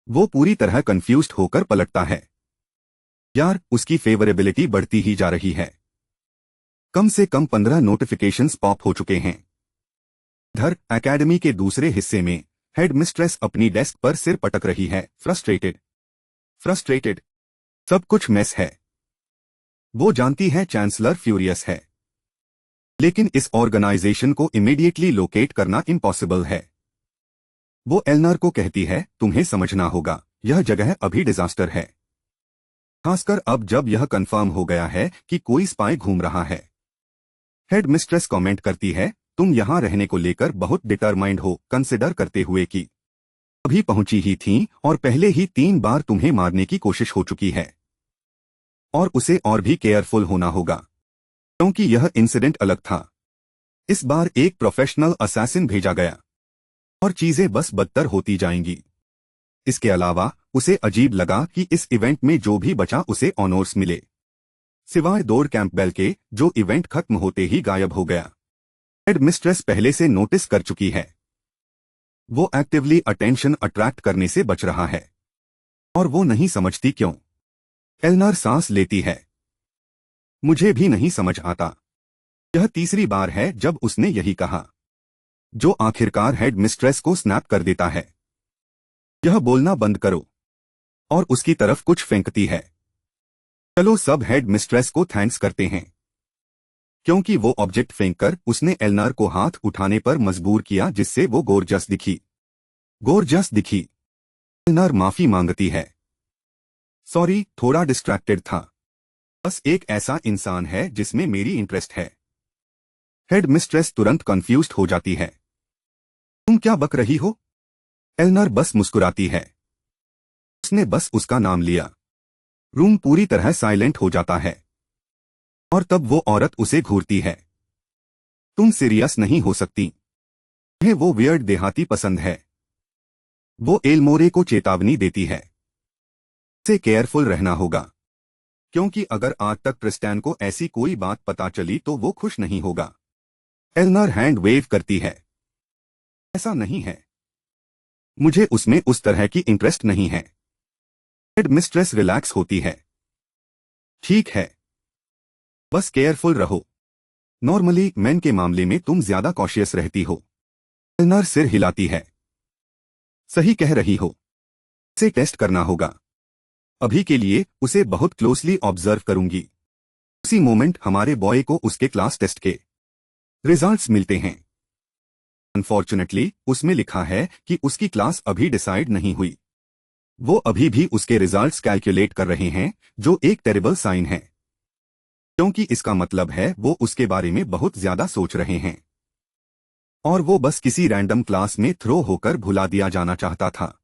वो पूरी तरह कंफ्यूज्ड होकर पलटता है। यार, उसकी फेवरेबिलिटी बढ़ती ही जा रही है। कम से कम 15 नोटिफिकेशंस पॉप हो चुके हैं। इधर एकेडमी के दूसरे हिस्से में हेड मिस्ट्रेस अपनी डेस्क पर सिर पटक रही है, फ्रस्ट्रेटेड। सब कुछ मेस है। वो जानती है चांसलर फ्यूरियस है, लेकिन इस ऑर्गेनाइजेशन को इमीडिएटली लोकेट करना इम्पॉसिबल है। वो एलनर को कहती है, तुम्हें समझना होगा, यह जगह अभी डिजास्टर है, खासकर अब जब यह कंफर्म हो गया है कि कोई स्पाई घूम रहा है। हेड मिस्ट्रेस कमेंट करती है, तुम यहां रहने को लेकर बहुत डिटरमाइंड हो, कंसिडर करते हुए कि अभी पहुंची ही थी और पहले ही 3 बार तुम्हें मारने की कोशिश हो चुकी है। और उसे और भी केयरफुल होना होगा, क्योंकि यह इंसिडेंट अलग था। इस बार एक प्रोफेशनल असैसिन भेजा गया और चीजें बस बदतर होती जाएंगी। इसके अलावा उसे अजीब लगा कि इस इवेंट में जो भी बचा उसे ऑनर्स मिले, सिवाय डोर कैंपबेल के, जो इवेंट खत्म होते ही गायब हो गया। हेड मिस्ट्रेस पहले से नोटिस कर चुकी है। वो एक्टिवली अटेंशन अट्रैक्ट करने से बच रहा है और वो नहीं समझती क्यों। एलनर सांस लेती है। मुझे भी नहीं समझ आता। यह तीसरी बार है जब उसने यही कहा, जो आखिरकार हेड मिस्ट्रेस को स्नैप कर देता है। यह बोलना बंद करो, और उसकी तरफ कुछ फेंकती है। चलो सब हेड मिस्ट्रेस को थैंक्स करते हैं, क्योंकि वो ऑब्जेक्ट फेंककर उसने एलनर को हाथ उठाने पर मजबूर किया, जिससे वो गोरजस दिखी। एलनर माफी मांगती है, सॉरी, थोड़ा डिस्ट्रैक्टेड था, बस एक ऐसा इंसान है जिसमें मेरी इंटरेस्ट है। हेड मिस्ट्रेस तुरंत कंफ्यूज्ड हो जाती है, तुम क्या बक रही हो? एलनर बस मुस्कुराती है। उसने बस उसका नाम लिया। रूम पूरी तरह साइलेंट हो जाता है और तब वो औरत उसे घूरती है, तुम सीरियस नहीं हो सकती, तुम्हें वो वियर्ड देहाती पसंद है। वो एलमोरे को चेतावनी देती है, से केयरफुल रहना होगा, क्योंकि अगर आज तक ट्रिस्टैन को ऐसी कोई बात पता चली तो वो खुश नहीं होगा। एलनर हैंड वेव करती है, ऐसा नहीं है, मुझे उसमें उस तरह की इंटरेस्ट नहीं है। हेड मिस्ट्रेस रिलैक्स होती है, ठीक है, बस केयरफुल रहो। नॉर्मली मेन के मामले में तुम ज्यादा कॉशियस रहती हो। एलनर सिर हिलाती है, सही कह रही हो, इसे टेस्ट करना होगा। अभी के लिए उसे बहुत क्लोजली ऑब्जर्व करूंगी। उसी मोमेंट हमारे बॉय को उसके क्लास टेस्ट के रिजल्ट्स मिलते हैं। अनफॉर्चुनेटली उसमें लिखा है कि उसकी क्लास अभी डिसाइड नहीं हुई। वो अभी भी उसके रिजल्ट्स कैलकुलेट कर रहे हैं, जो एक टेरिबल साइन है, क्योंकि इसका मतलब है वो उसके बारे में बहुत ज्यादा सोच रहे हैं और वो बस किसी रैंडम क्लास में थ्रो होकर भुला दिया जाना चाहता था।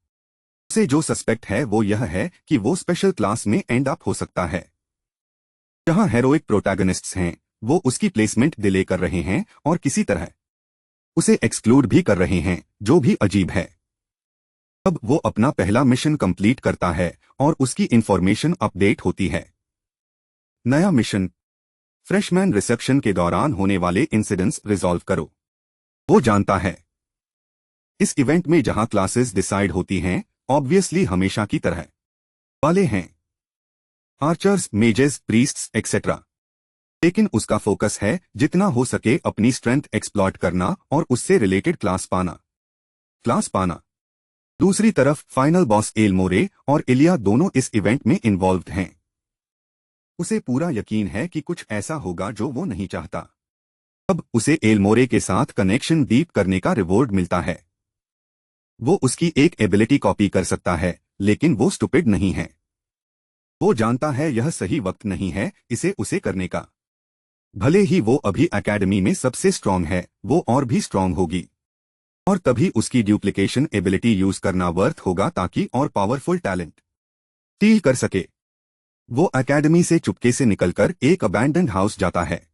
उसे जो सस्पेक्ट है वो यह है कि वो स्पेशल क्लास में एंड अप हो सकता है, जहां हेरोइक प्रोटैगनिस्ट्स हैं। वो उसकी प्लेसमेंट डिले कर रहे हैं और किसी तरह उसे एक्सक्लूड भी कर रहे हैं, जो भी अजीब है। अब वो अपना पहला मिशन कंप्लीट करता है और उसकी इंफॉर्मेशन अपडेट होती है। नया मिशन, फ्रेशमैन रिसेप्शन के दौरान होने वाले इंसिडेंट्स रिजॉल्व करो। वो जानता है, इस इवेंट में जहां क्लासेस डिसाइड होती हैं, ऑब्वियसली हमेशा की तरह वाले हैं, आर्चर्स, मेजेस, प्रीस्ट्स एक्सेट्रा। लेकिन उसका फोकस है जितना हो सके अपनी स्ट्रेंथ एक्सप्लॉइट करना और उससे रिलेटेड क्लास पाना। दूसरी तरफ फाइनल बॉस एलमोरे और इलिया दोनों इस इवेंट में इन्वॉल्व्ड हैं। उसे पूरा यकीन है कि कुछ ऐसा होगा जो वो नहीं चाहता। अब उसे एलमोरे के साथ कनेक्शन डीप करने का रिवॉर्ड मिलता है। वो उसकी एक एबिलिटी कॉपी कर सकता है, लेकिन वो स्टुपिड नहीं है। वो जानता है यह सही वक्त नहीं है इसे उसे करने का। भले ही वो अभी एकेडमी में सबसे स्ट्रांग है, वो और भी स्ट्रांग होगी और तभी उसकी ड्यूप्लिकेशन एबिलिटी यूज करना वर्थ होगा, ताकि और पावरफुल टैलेंट स्टील कर सके। वो एकेडमी से चुपके से निकलकर एक अबैंडन्ड हाउस जाता है।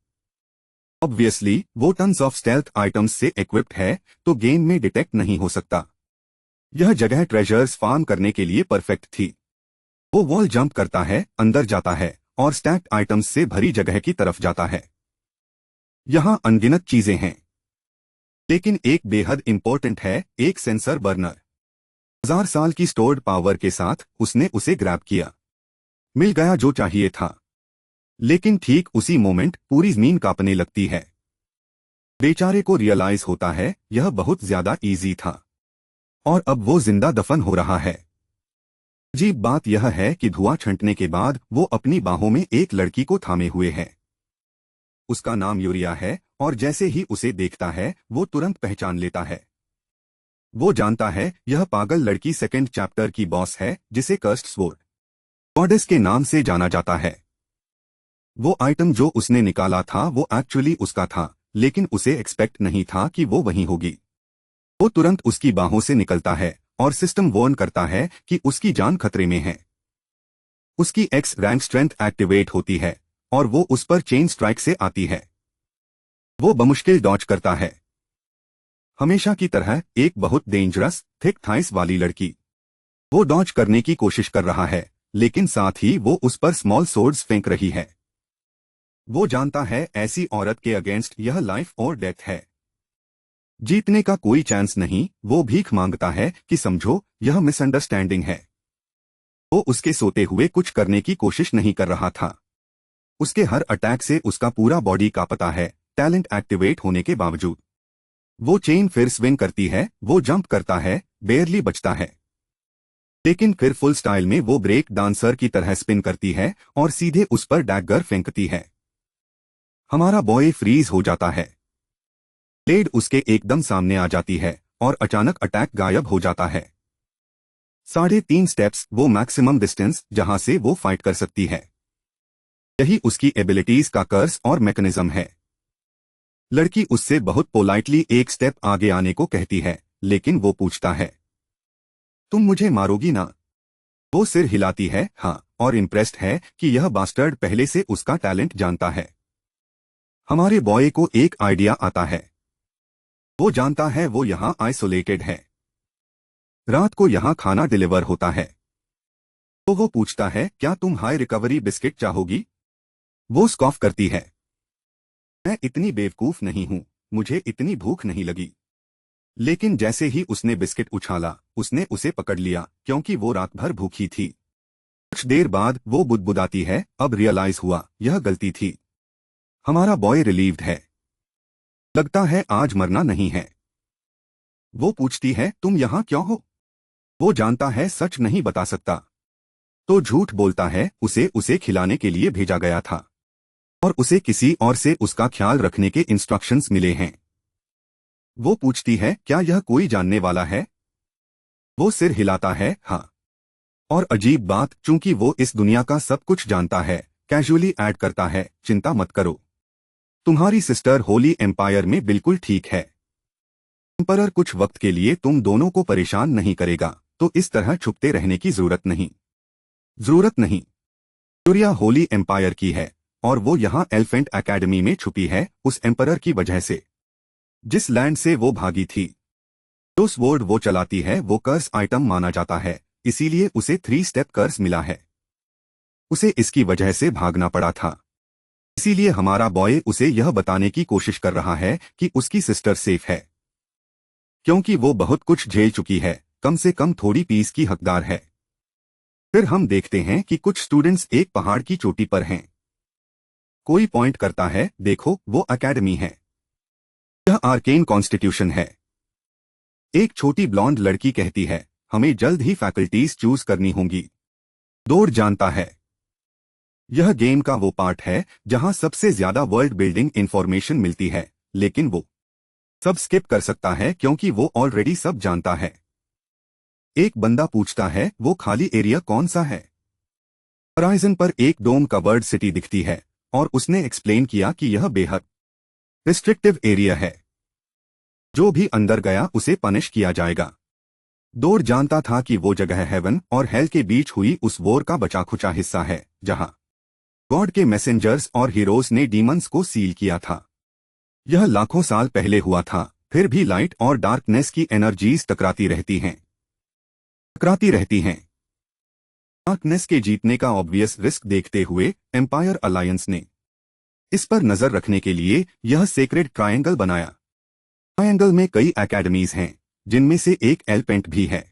ऑब्वियसली वो टन्स ऑफ स्टेल्थ आइटम्स से इक्विप्ड है, तो गेम में डिटेक्ट नहीं हो सकता। यह जगह ट्रेजर्स फार्म करने के लिए परफेक्ट थी। वो वॉल जंप करता है, अंदर जाता है और स्टैक्ड आइटम्स से भरी जगह की तरफ जाता है। यहां अनगिनत चीजें हैं, लेकिन एक बेहद इंपॉर्टेंट है, एक सेंसर बर्नर। 1000 साल की स्टोर्ड पावर के साथ उसने उसे ग्रैब किया। मिल गया जो चाहिए था। लेकिन ठीक उसी मोमेंट पूरी जमीन कांपने लगती है। बेचारे को रियलाइज होता है यह बहुत ज्यादा इजी था और अब वो जिंदा दफन हो रहा है। अजीब बात यह है कि धुआं छंटने के बाद वो अपनी बाहों में एक लड़की को थामे हुए है। उसका नाम यूरिया है और जैसे ही उसे देखता है वो तुरंत पहचान लेता है। वो जानता है यह पागल लड़की सेकंड चैप्टर की बॉस है जिसे कर्स्ड स्वॉर्ड गॉडेस के नाम से जाना जाता है। वो आइटम जो उसने निकाला था वो एक्चुअली उसका था, लेकिन उसे एक्सपेक्ट नहीं था कि वो वहीं होगी। वो तुरंत उसकी बाहों से निकलता है और सिस्टम वार्न करता है कि उसकी जान खतरे में है। उसकी एक्स रैंक स्ट्रेंथ एक्टिवेट होती है और वो उस पर चेन स्ट्राइक से आती है। वो बमुश्किल डॉज करता है। हमेशा की तरह एक बहुत डेंजरस थिक थाइस वाली लड़की। वो डॉज करने की कोशिश कर रहा है, लेकिन साथ ही वो उस पर स्मॉल सोर्ड्स फेंक रही है। वो जानता है ऐसी औरत के अगेंस्ट यह लाइफ और डेथ है। जीतने का कोई चांस नहीं। वो भीख मांगता है कि समझो यह मिसअंडरस्टैंडिंग है। वो उसके सोते हुए कुछ करने की कोशिश नहीं कर रहा था। उसके हर अटैक से उसका पूरा बॉडी कांपता है, टैलेंट एक्टिवेट होने के बावजूद। वो चेन फिर स्विंग करती है, वो जंप करता है, बेयरली बचता है। लेकिन फिर फुल स्टाइल में वो ब्रेक डांसर की तरह स्पिन करती है और सीधे उस पर डैगर फेंकती है। हमारा बॉय फ्रीज हो जाता है। ब्लेड उसके एकदम सामने आ जाती है और अचानक अटैक गायब हो जाता है। 3.5 स्टेप्स वो मैक्सिमम डिस्टेंस जहां से वो फाइट कर सकती है। यही उसकी एबिलिटीज का कर्स और मैकेनिज्म है। लड़की उससे बहुत पोलाइटली एक स्टेप आगे आने को कहती है, लेकिन वो पूछता है तुम मुझे मारोगी ना? वो सिर हिलाती है हाँ, और इम्प्रेस्ड है कि यह बास्टर्ड पहले से उसका टैलेंट जानता है। हमारे बॉय को एक आइडिया आता है। वो जानता है वो यहाँ आइसोलेटेड है। रात को यहाँ खाना डिलीवर होता है। तो वो पूछता है क्या तुम हाई रिकवरी बिस्किट चाहोगी? वो स्कॉफ करती है। मैं इतनी बेवकूफ नहीं हूं, मुझे इतनी भूख नहीं लगी। लेकिन जैसे ही उसने बिस्किट उछाला उसने उसे पकड़ लिया क्योंकि वो रात भर भूखी थी। कुछ देर बाद वो बुदबुदाती है, अब रियलाइज हुआ यह गलती थी। हमारा बॉय रिलीव्ड है। लगता है आज मरना नहीं है। वो पूछती है तुम यहाँ क्यों हो? वो जानता है सच नहीं बता सकता, तो झूठ बोलता है उसे उसे खिलाने के लिए भेजा गया था और उसे किसी और से उसका ख्याल रखने के इंस्ट्रक्शंस मिले हैं। वो पूछती है क्या यह कोई जानने वाला है? वो सिर हिलाता है हाँ। और अजीब बात, चूंकि वो इस दुनिया का सब कुछ जानता है, कैजुअली ऐड करता है चिंता मत करो, तुम्हारी सिस्टर होली एम्पायर में बिल्कुल ठीक है। एम्परर कुछ वक्त के लिए तुम दोनों को परेशान नहीं करेगा, तो इस तरह छुपते रहने की जरूरत नहीं। यूरिया होली एम्पायर की है और वो यहाँ एलिफेंट एकेडमी में छुपी है उस एम्परर की वजह से, जिस लैंड से वो भागी थी। जो स्वॉर्ड वो चलाती है वो कर्स आइटम माना जाता है, इसीलिए उसे 3 स्टेप कर्स मिला है। उसे इसकी वजह से भागना पड़ा था। इसीलिए हमारा बॉय उसे यह बताने की कोशिश कर रहा है कि उसकी सिस्टर सेफ है, क्योंकि वो बहुत कुछ झेल चुकी है, कम से कम थोड़ी पीस की हकदार है। फिर हम देखते हैं कि कुछ स्टूडेंट्स एक पहाड़ की चोटी पर हैं। कोई पॉइंट करता है देखो वो एकेडमी है, यह आर्केन कॉन्स्टिट्यूशन है। एक छोटी ब्लॉन्ड लड़की कहती है हमें जल्द ही फैकल्टीज चूज करनी होंगी। दौड़ जानता है यह गेम का वो पार्ट है जहां सबसे ज्यादा वर्ल्ड बिल्डिंग इंफॉर्मेशन मिलती है, लेकिन वो सब स्किप कर सकता है क्योंकि वो ऑलरेडी सब जानता है। एक बंदा पूछता है वो खाली एरिया कौन सा है? होराइजन पर एक डोम कवर्ड सिटी दिखती है और उसने एक्सप्लेन किया कि यह बेहद रिस्ट्रिक्टिव एरिया है, जो भी अंदर गया उसे पनिश किया जाएगा। दौड़ जानता था कि वो जगह हेवन और हेल के बीच हुई उस वॉर का बचा खुचा हिस्सा है, जहां गॉड के मैसेंजर्स और हीरोज ने डीमंस को सील किया था। यह लाखों साल पहले हुआ था, फिर भी लाइट और डार्कनेस की एनर्जीज टकराती रहती हैं। डार्कनेस के जीतने का ऑब्वियस रिस्क देखते हुए एम्पायर अलायंस ने इस पर नजर रखने के लिए यह सेक्रेड ट्रायंगल बनाया। ट्रायंगल में कई एकेडमीज हैं, जिनमें से एक एलिफेंट भी है।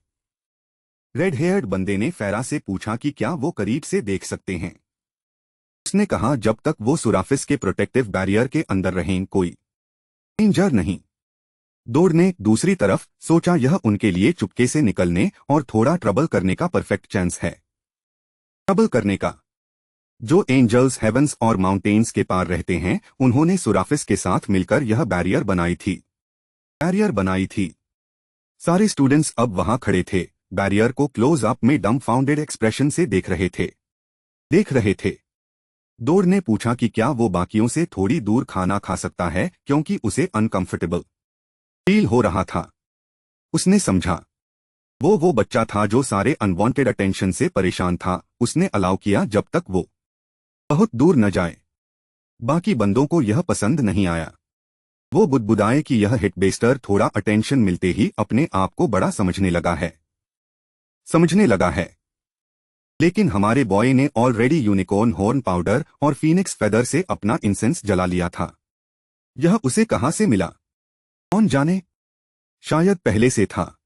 रेड हेयर्ड बंदे ने फेरा से पूछा कि क्या वो करीब से देख सकते हैं। उसने कहा जब तक वो सुराफिस के प्रोटेक्टिव बैरियर के अंदर रहें कोई डेंजर नहीं। डोर ने दूसरी तरफ सोचा यह उनके लिए चुपके से निकलने और थोड़ा ट्रबल करने का परफेक्ट चांस है। ट्रबल करने का। जो एंजल्स हेवंस और माउंटेन्स के पार रहते हैं उन्होंने सुराफिस के साथ मिलकर यह बैरियर बनाई थी। सारे स्टूडेंट्स अब वहां खड़े थे, बैरियर को क्लोज अप में डम्बफाउंडेड एक्सप्रेशन से देख रहे थे। डोर ने पूछा कि क्या वो बाकियों से थोड़ी दूर खाना खा सकता है क्योंकि उसे अनकंफर्टेबल फील हो रहा था। उसने समझा वो बच्चा था जो सारे अनवांटेड अटेंशन से परेशान था। उसने अलाउ किया जब तक वो बहुत दूर न जाए। बाकी बंदों को यह पसंद नहीं आया। वो बुदबुदाए कि यह हिटबेस्टर थोड़ा अटेंशन मिलते ही अपने आप को बड़ा समझने लगा है। लेकिन हमारे बॉय ने ऑलरेडी यूनिकॉर्न हॉर्न पाउडर और फीनिक्स फेदर से अपना इंसेंस जला लिया था। यह उसे कहां से मिला कौन जाने, शायद पहले से था।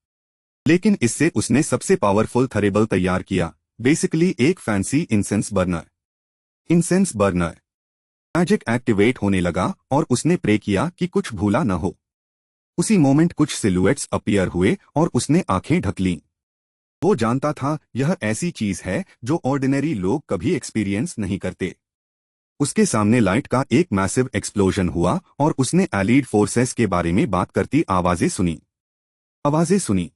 लेकिन इससे उसने सबसे पावरफुल थरेबल तैयार किया, बेसिकली एक fancy incense burner. Magic activate होने लगा और उसने प्रे किया कि कुछ भूला न हो। उसी मोमेंट कुछ सिलुएट्स अपीयर हुए और उसने आंखें ढक लीं। वो जानता था यह ऐसी चीज है जो ऑर्डिनरी लोग कभी एक्सपीरियंस नहीं करते। उसके सामने लाइट का एक मैसिव एक्सप्लोजन हुआ और उसने एलीड फोर्सेस के बारे में बात करती आवाजें सुनी।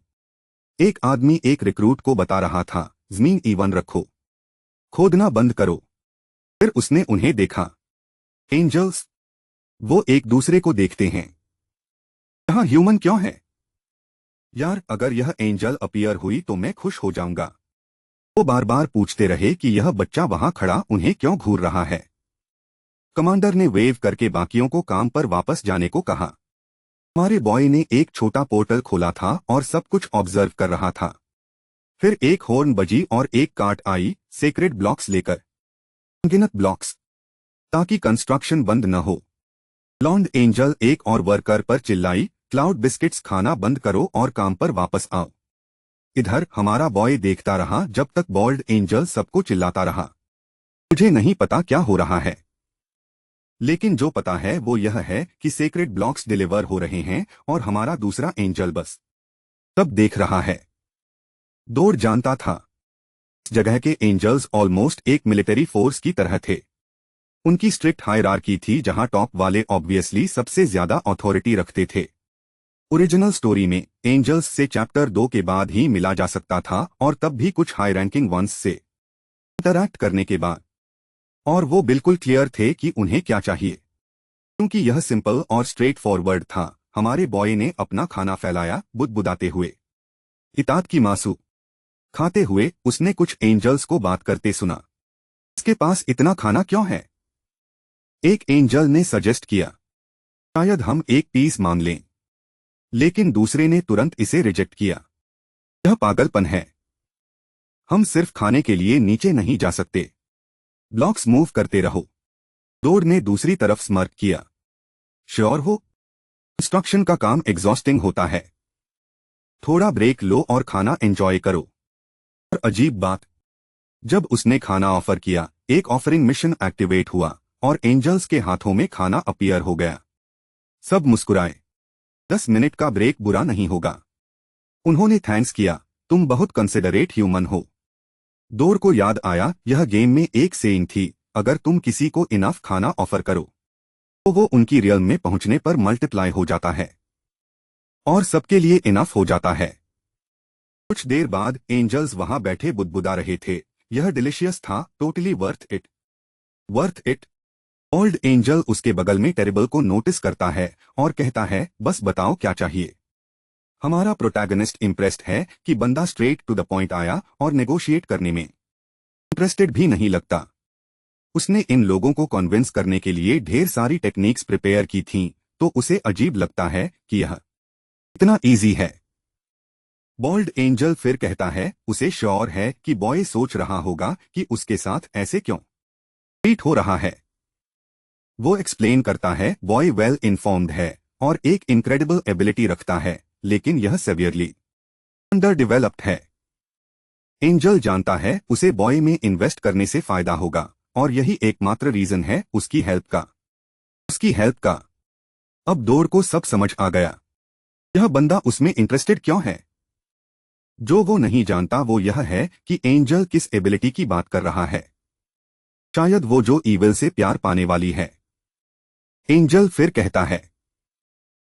एक आदमी एक रिक्रूट को बता रहा था, जमीन इवन रखो, खोदना बंद करो। फिर उसने उन्हें देखा, एंजल्स। वो एक दूसरे को देखते हैं। यहां ह्यूमन क्यों है यार? अगर यह एंजल अपीयर हुई तो मैं खुश हो जाऊंगा। वो बार बार पूछते रहे कि यह बच्चा वहां खड़ा उन्हें क्यों घूर रहा है। कमांडर ने वेव करके बाकियों को काम पर वापस जाने को कहा। हमारे बॉय ने एक छोटा पोर्टल खोला था और सब कुछ ऑब्जर्व कर रहा था। फिर एक हॉर्न बजी और एक कार्ट आई सेक्रेड ब्लॉक्स लेकर, अनगिनत ब्लॉक्स, ताकि कंस्ट्रक्शन बंद न हो। ब्लॉन्ड एंजल एक और वर्कर पर चिल्लाई, क्लाउड बिस्किट्स खाना बंद करो और काम पर वापस आओ। इधर हमारा बॉय देखता रहा जब तक बॉल्ड एंजल सबको चिल्लाता रहा। मुझे नहीं पता क्या हो रहा है, लेकिन जो पता है वो यह है कि सेक्रेड ब्लॉक्स डिलीवर हो रहे हैं और हमारा दूसरा एंजल बस तब देख रहा है। डोर जानता था इस जगह के एंजल्स ऑलमोस्ट एक मिलिट्री फोर्स की तरह थे। उनकी स्ट्रिक्ट हायरार्की थी जहां टॉप वाले ऑब्वियसली सबसे ज्यादा अथॉरिटी रखते थे। ओरिजिनल स्टोरी में एंजल्स से चैप्टर 2 के बाद ही मिला जा सकता था और तब भी कुछ हाई रैंकिंग वंस से इंटरैक्ट करने के बाद, और वो बिल्कुल क्लियर थे कि उन्हें क्या चाहिए। क्योंकि यह सिंपल और स्ट्रेट फॉरवर्ड था। हमारे बॉय ने अपना खाना फैलाया बुदबुदाते हुए। इतात की मासू खाते हुए उसने कुछ एंजल्स को बात करते सुना। इसके पास इतना खाना क्यों है? एक एंजल ने सजेस्ट किया, शायद हम एक पीस मांग लें। लेकिन दूसरे ने तुरंत इसे रिजेक्ट किया। यह पागलपन है। हम सिर्फ खाने के लिए नीचे नहीं जा सकते। ब्लॉक्स मूव करते रहो। डोर ने दूसरी तरफ स्मर्क किया। श्योर हो? कंस्ट्रक्शन का काम एग्जॉस्टिंग होता है। थोड़ा ब्रेक लो और खाना एंजॉय करो। और अजीब बात, जब उसने खाना ऑफर किया, एक ऑफरिंग मिशन एक्टिवेट हुआ और एंजल्स के हाथों में खाना अपीयर हो गया। सब मुस्कुराए। 10 मिनट का ब्रेक बुरा नहीं होगा। उन्होंने थैंक्स किया, तुम बहुत कंसिडरेट ह्यूमन हो। डोर को याद आया यह गेम में एक सेइंग थी, अगर तुम किसी को इनफ खाना ऑफर करो तो वो उनकी रियल में पहुंचने पर मल्टीप्लाई हो जाता है और सबके लिए इनफ हो जाता है। कुछ देर बाद एंजल्स वहां बैठे बुदबुदा रहे थे, यह डिलिशियस था, totally worth it. Old angel उसके बगल में टेरिबल को नोटिस करता है और कहता है, बस बताओ क्या चाहिए। हमारा प्रोटैगनिस्ट इम्प्रेस्ड है कि बंदा स्ट्रेट टू द पॉइंट आया और नेगोशिएट करने में इंटरेस्टेड भी नहीं लगता। उसने इन लोगों को कन्विंस करने के लिए ढेर सारी टेक्निक्स प्रिपेयर की थीं, तो उसे अजीब लगता है कि यह इतना इजी है। बॉल्ड एंजल फिर कहता है, उसे श्योर है कि बॉय सोच रहा होगा कि उसके साथ ऐसे क्यों ट्रीट हो रहा है। वो एक्सप्लेन करता है, बॉय वेल इन्फॉर्म्ड है और एक इनक्रेडिबल एबिलिटी रखता है, लेकिन यह सेवियरली अंडर डेवलप्ड है। एंजल जानता है उसे बॉय में इन्वेस्ट करने से फायदा होगा और यही एकमात्र रीजन है उसकी हेल्प का। अब डोर को सब समझ आ गया। यह बंदा उसमें इंटरेस्टेड क्यों है? जो वो नहीं जानता वो यह है कि एंजल किस एबिलिटी की बात कर रहा है। शायद वो जो ईविल से प्यार पाने वाली है। एंजल फिर कहता है,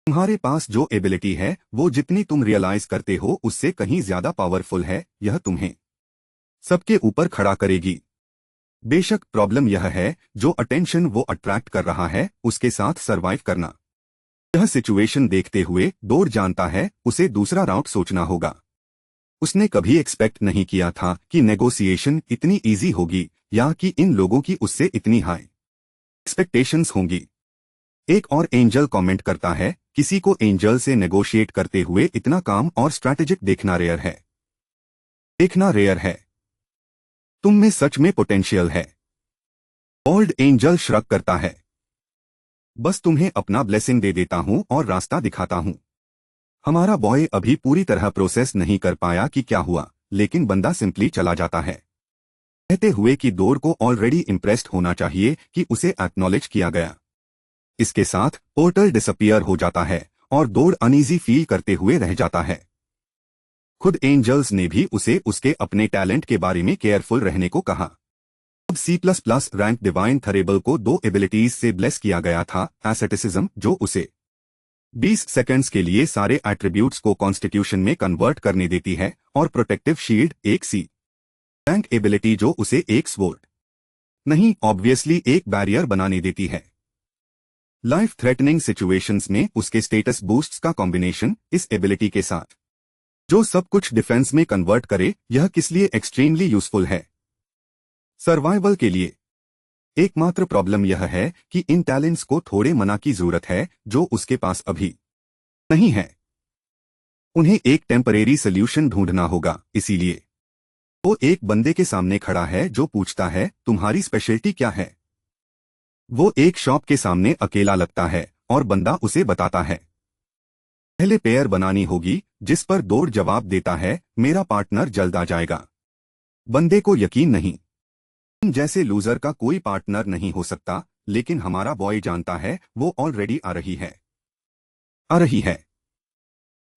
तुम्हारे पास जो एबिलिटी है वो जितनी तुम रियलाइज करते हो उससे कहीं ज्यादा पावरफुल है। यह तुम्हें सबके ऊपर खड़ा करेगी। बेशक प्रॉब्लम यह है जो अटेंशन वो अट्रैक्ट कर रहा है उसके साथ सरवाइव करना। यह सिचुएशन देखते हुए डोर जानता है उसे दूसरा राउट सोचना होगा। उसने कभी एक्सपेक्ट नहीं किया था कि नेगोशिएशन इतनी इजी होगी या कि इन लोगों की उससे इतनी हाई एक्सपेक्टेशंस होंगी। एक और एंजल कमेंट करता है, किसी को एंजल से नेगोशिएट करते हुए इतना काम और स्ट्रैटेजिक देखना रेयर है। तुम में सच में पोटेंशियल है। ओल्ड एंजल श्रग करता है, बस तुम्हें अपना ब्लेसिंग दे देता हूं और रास्ता दिखाता हूं। हमारा बॉय अभी पूरी तरह प्रोसेस नहीं कर पाया कि क्या हुआ, लेकिन बंदा सिंपली चला जाता है कहते हुए कि डोर को ऑलरेडी इम्प्रेस्ड होना चाहिए कि उसे एक्नॉलेज किया गया। इसके साथ पोर्टल डिसअपियर हो जाता है और डोर अनईजी फील करते हुए रह जाता है। खुद एंजल्स ने भी उसे उसके अपने टैलेंट के बारे में केयरफुल रहने को कहा। अब C++ रैंक डिवाइन थरेबल को 2 एबिलिटीज से ब्लेस किया गया था, एसेटिसिज्म जो उसे 20 सेकंड्स के लिए सारे एट्रीब्यूट्स को कॉन्स्टिट्यूशन में कन्वर्ट करने देती है, और प्रोटेक्टिव शील्ड एक C रैंक एबिलिटी जो उसे एक स्वॉर्ड नहीं ऑब्वियसली एक बैरियर बनाने देती है। लाइफ थ्रेटनिंग सिचुएशंस में उसके स्टेटस बूस्ट्स का कॉम्बिनेशन इस एबिलिटी के साथ जो सब कुछ डिफेंस में कन्वर्ट करे, यह किस लिए एक्सट्रीमली यूजफुल है? सर्वाइवल के लिए। एकमात्र प्रॉब्लम यह है कि इन टैलेंट्स को थोड़े मना की जरूरत है जो उसके पास अभी नहीं है। उन्हें एक टेम्परेरी सोल्यूशन ढूंढना होगा। इसीलिए वो एक बंदे के सामने खड़ा है जो पूछता है, तुम्हारी स्पेशलिटी क्या है? वो एक शॉप के सामने अकेला लगता है और बंदा उसे बताता है पहले पेयर बनानी होगी, जिस पर डोर जवाब देता है, मेरा पार्टनर जल्द आ जाएगा। बंदे को यकीन नहीं, तुम जैसे लूजर का कोई पार्टनर नहीं हो सकता, लेकिन हमारा बॉय जानता है वो ऑलरेडी आ रही है।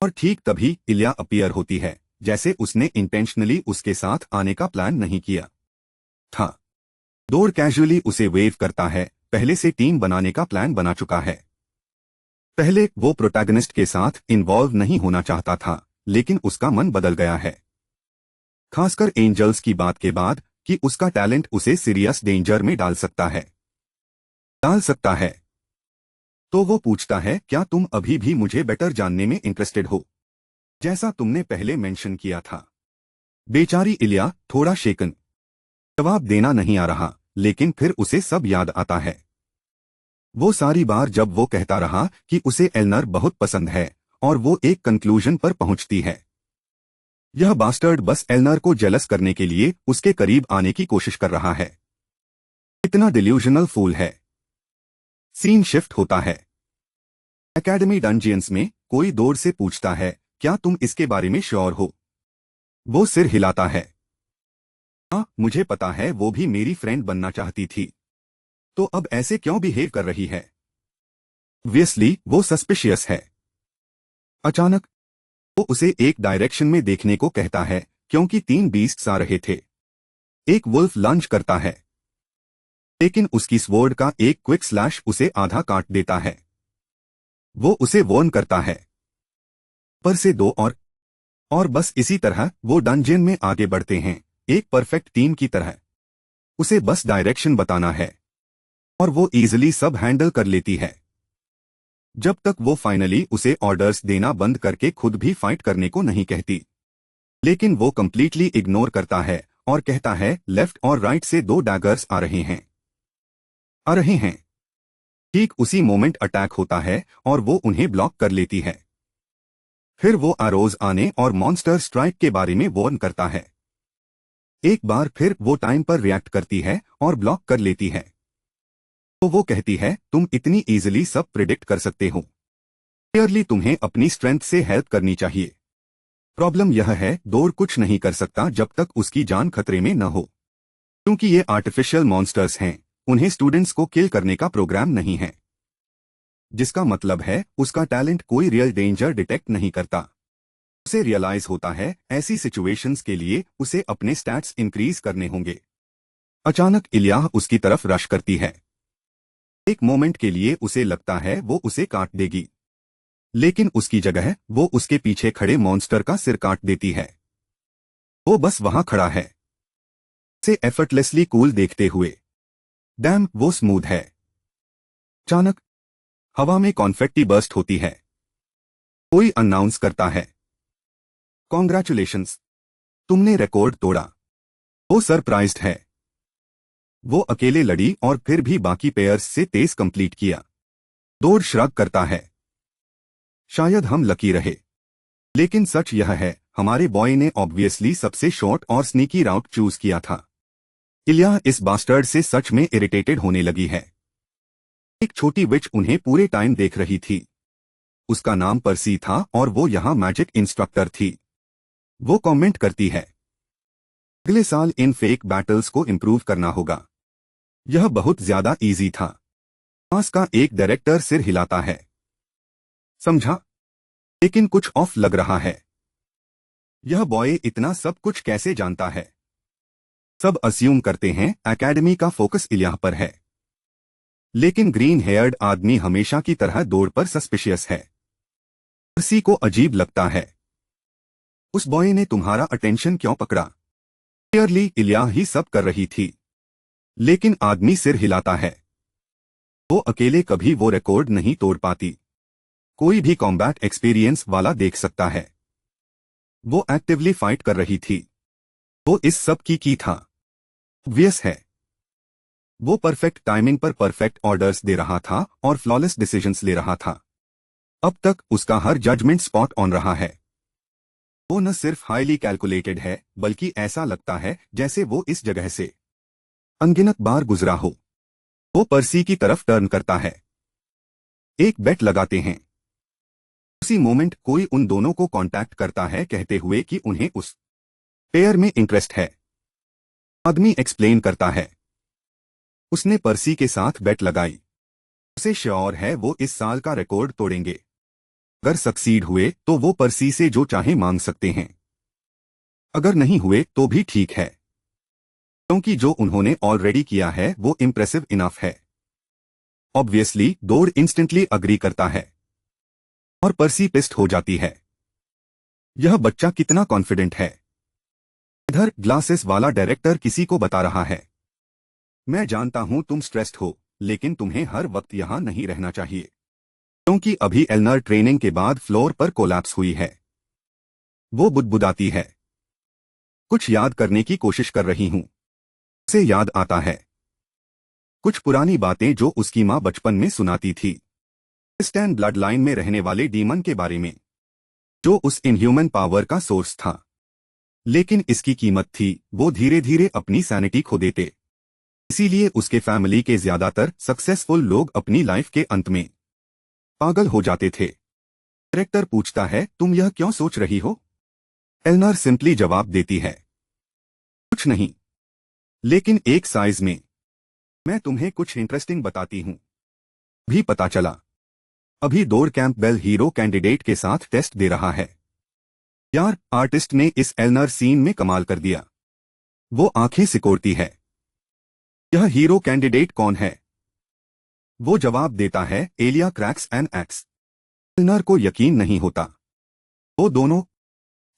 और ठीक तभी इलिया अपीयर होती है, जैसे उसने इंटेंशनली उसके साथ आने का प्लान नहीं किया था। डोर कैजुअली उसे वेव करता है, पहले से टीम बनाने का प्लान बना चुका है। पहले वो प्रोटैगनिस्ट के साथ इन्वॉल्व नहीं होना चाहता था, लेकिन उसका मन बदल गया है, खासकर एंजल्स की बात के बाद कि उसका टैलेंट उसे सीरियस डेंजर में डाल सकता है। तो वो पूछता है, क्या तुम अभी भी मुझे बेटर जानने में इंटरेस्टेड हो, जैसा तुमने पहले मेंशन किया था? बेचारी इलिया थोड़ा शेकन, जवाब देना नहीं आ रहा, लेकिन फिर उसे सब याद आता है। वो सारी बार जब वो कहता रहा कि उसे एल्नर बहुत पसंद है और वो एक कंक्लूजन पर पहुंचती है। यह बास्टर्ड बस एल्नर को जेलस करने के लिए उसके करीब आने की कोशिश कर रहा है। इतना डिल्यूजनल फूल है। सीन शिफ्ट होता है। एकेडमी डंजियंस में कोई डोर से पूछता है, क्या तुम इसके बारे में श्योर हो? वो सिर हिलाता है, हाँ मुझे पता है, वो भी मेरी फ्रेंड बनना चाहती थी। तो अब ऐसे क्यों बिहेव कर रही है? ऑब्वियसली वो सस्पिशियस है। अचानक वो उसे एक डायरेक्शन में देखने को कहता है, क्योंकि 3 बीस्ट्स आ रहे थे। एक वुल्फ लंच करता है, लेकिन उसकी स्वॉर्ड का एक क्विक स्लैश उसे आधा काट देता है। वो उसे वॉर्न करता है, पर से 2 और बस इसी तरह वो डंजियन में आगे बढ़ते हैं, एक परफेक्ट टीम की तरह। उसे बस डायरेक्शन बताना है और वो इजीली सब हैंडल कर लेती है, जब तक वो फाइनली उसे ऑर्डर्स देना बंद करके खुद भी फाइट करने को नहीं कहती। लेकिन वो कंप्लीटली इग्नोर करता है और कहता है, लेफ्ट और राइट से 2 डैगर्स आ रहे हैं। ठीक उसी मोमेंट अटैक होता है और वो उन्हें ब्लॉक कर लेती है। फिर वो आरोज आने और मॉन्स्टर स्ट्राइक के बारे में वॉर्न करता है। एक बार फिर वो टाइम पर रिएक्ट करती है और ब्लॉक कर लेती है। तो वो कहती है, तुम इतनी इजीली सब प्रिडिक्ट कर सकते हो, क्लियरली तुम्हें अपनी स्ट्रेंथ से हेल्प करनी चाहिए। प्रॉब्लम यह है, डोर कुछ नहीं कर सकता जब तक उसकी जान खतरे में न हो, क्योंकि ये आर्टिफिशियल मॉन्स्टर्स हैं। उन्हें स्टूडेंट्स को किल करने का प्रोग्राम नहीं है, जिसका मतलब है उसका टैलेंट कोई रियल डेंजर डिटेक्ट नहीं करता। उसे रियलाइज होता है ऐसी सिचुएशंस के लिए उसे अपने स्टैट्स इंक्रीज करने होंगे। अचानक इलियाह उसकी तरफ रश करती है। एक मोमेंट के लिए उसे लगता है वो उसे काट देगी, लेकिन उसकी जगह वो उसके पीछे खड़े मॉन्स्टर का सिर काट देती है। वो बस वहां खड़ा है, उसे एफर्टलेसली कूल देखते हुए। डैम, वो स्मूथ है। अचानक हवा में कॉन्फेट्टी बर्स्ट होती है। कोई अनाउंस करता है, कॉन्ग्रेचुलेशंस, तुमने रिकॉर्ड तोड़ा। वो सरप्राइज्ड है। वो अकेले लड़ी और फिर भी बाकी पेयर्स से तेज कंप्लीट किया। डोर श्रग करता है, शायद हम लकी रहे, लेकिन सच यह है हमारे बॉय ने ऑब्वियसली सबसे शॉर्ट और स्नीकी राउट चूज किया था। इलियाह इस बास्टर्ड से सच में इरिटेटेड होने लगी है। एक छोटी विच उन्हें पूरे टाइम देख रही थी। उसका नाम पर्सी था और वो यहाँ मैजिक इंस्ट्रक्टर थी। वो कमेंट करती है, अगले साल इन फेक बैटल्स को इम्प्रूव करना होगा। यह बहुत ज्यादा इजी था। पास का एक डायरेक्टर सिर हिलाता है, समझा, लेकिन कुछ ऑफ लग रहा है। यह बॉय इतना सब कुछ कैसे जानता है? सब अस्यूम करते हैं एकेडमी का फोकस इलियाह पर है, लेकिन ग्रीन हेयर्ड आदमी हमेशा की तरह दौड़ पर सस्पिशियस है। पर्सी को अजीब लगता है, उस बॉय ने तुम्हारा अटेंशन क्यों पकड़ा? क्लियरली इलियाह ही सब कर रही थी, लेकिन आदमी सिर हिलाता है। वो अकेले कभी वो रिकॉर्ड नहीं तोड़ पाती, कोई भी कॉम्बैट एक्सपीरियंस वाला देख सकता है। वो एक्टिवली फाइट कर रही थी। वो इस सब की था। ऑब्वियस है, वो परफेक्ट टाइमिंग पर परफेक्ट ऑर्डर्स दे रहा था और फ्लॉलेस डिसीजंस ले रहा था। अब तक उसका हर जजमेंट स्पॉट ऑन रहा है। वो न सिर्फ हाईली कैलकुलेटेड है, बल्कि ऐसा लगता है जैसे वो इस जगह से अनगिनत बार गुजरा हो। वो पर्सी की तरफ टर्न करता है। एक बेट लगाते हैं। उसी मोमेंट कोई उन दोनों को कांटेक्ट करता है, कहते हुए कि उन्हें उस पेयर में इंटरेस्ट है। आदमी एक्सप्लेन करता है, उसने पर्सी के साथ बेट लगाई। उसे श्योर है वो इस साल का रिकॉर्ड तोड़ेंगे। अगर सक्सीड हुए तो वो पर्सी से जो चाहे मांग सकते हैं, अगर नहीं हुए तो भी ठीक है, क्योंकि जो उन्होंने ऑलरेडी किया है वो इम्प्रेसिव इनफ है। ऑब्वियसली डोर इंस्टेंटली अग्री करता है और पर्सी पिस्ट हो जाती है। यह बच्चा कितना कॉन्फिडेंट है। इधर ग्लासेस वाला डायरेक्टर किसी को बता रहा है, मैं जानता हूं तुम स्ट्रेस्ड हो, लेकिन तुम्हें हर वक्त यहां नहीं रहना चाहिए, क्योंकि अभी एल्नर ट्रेनिंग के बाद फ्लोर पर कोलैप्स हुई है। वो बुदबुदाती है, कुछ याद करने की कोशिश कर रही हूं। उसे याद आता है कुछ पुरानी बातें जो उसकी मां बचपन में सुनाती थी। स्टैन ब्लड लाइन में रहने वाले डीमन के बारे में, जो उस इनह्यूमन पावर का सोर्स था। लेकिन इसकी कीमत थी वो धीरे धीरे अपनी सैनिटी खो देते। इसीलिए उसके फैमिली के ज्यादातर सक्सेसफुल लोग अपनी लाइफ के अंत में पागल हो जाते थे। डायरेक्टर पूछता है, तुम यह क्यों सोच रही हो? एल्नर सिंपली जवाब देती है, कुछ नहीं, लेकिन एक साइज में। मैं तुम्हें कुछ इंटरेस्टिंग बताती हूं। भी पता चला, अभी डोर कैंपबेल हीरो कैंडिडेट के साथ टेस्ट दे रहा है। यार, आर्टिस्ट ने इस एल्नर सीन में कमाल कर दिया। वो आंखें सिकोड़ती है, यह हीरो कैंडिडेट कौन है? वो जवाब देता है, एलिया क्रैक्स एन एक्स। एल्नर को यकीन नहीं होता। वो दोनों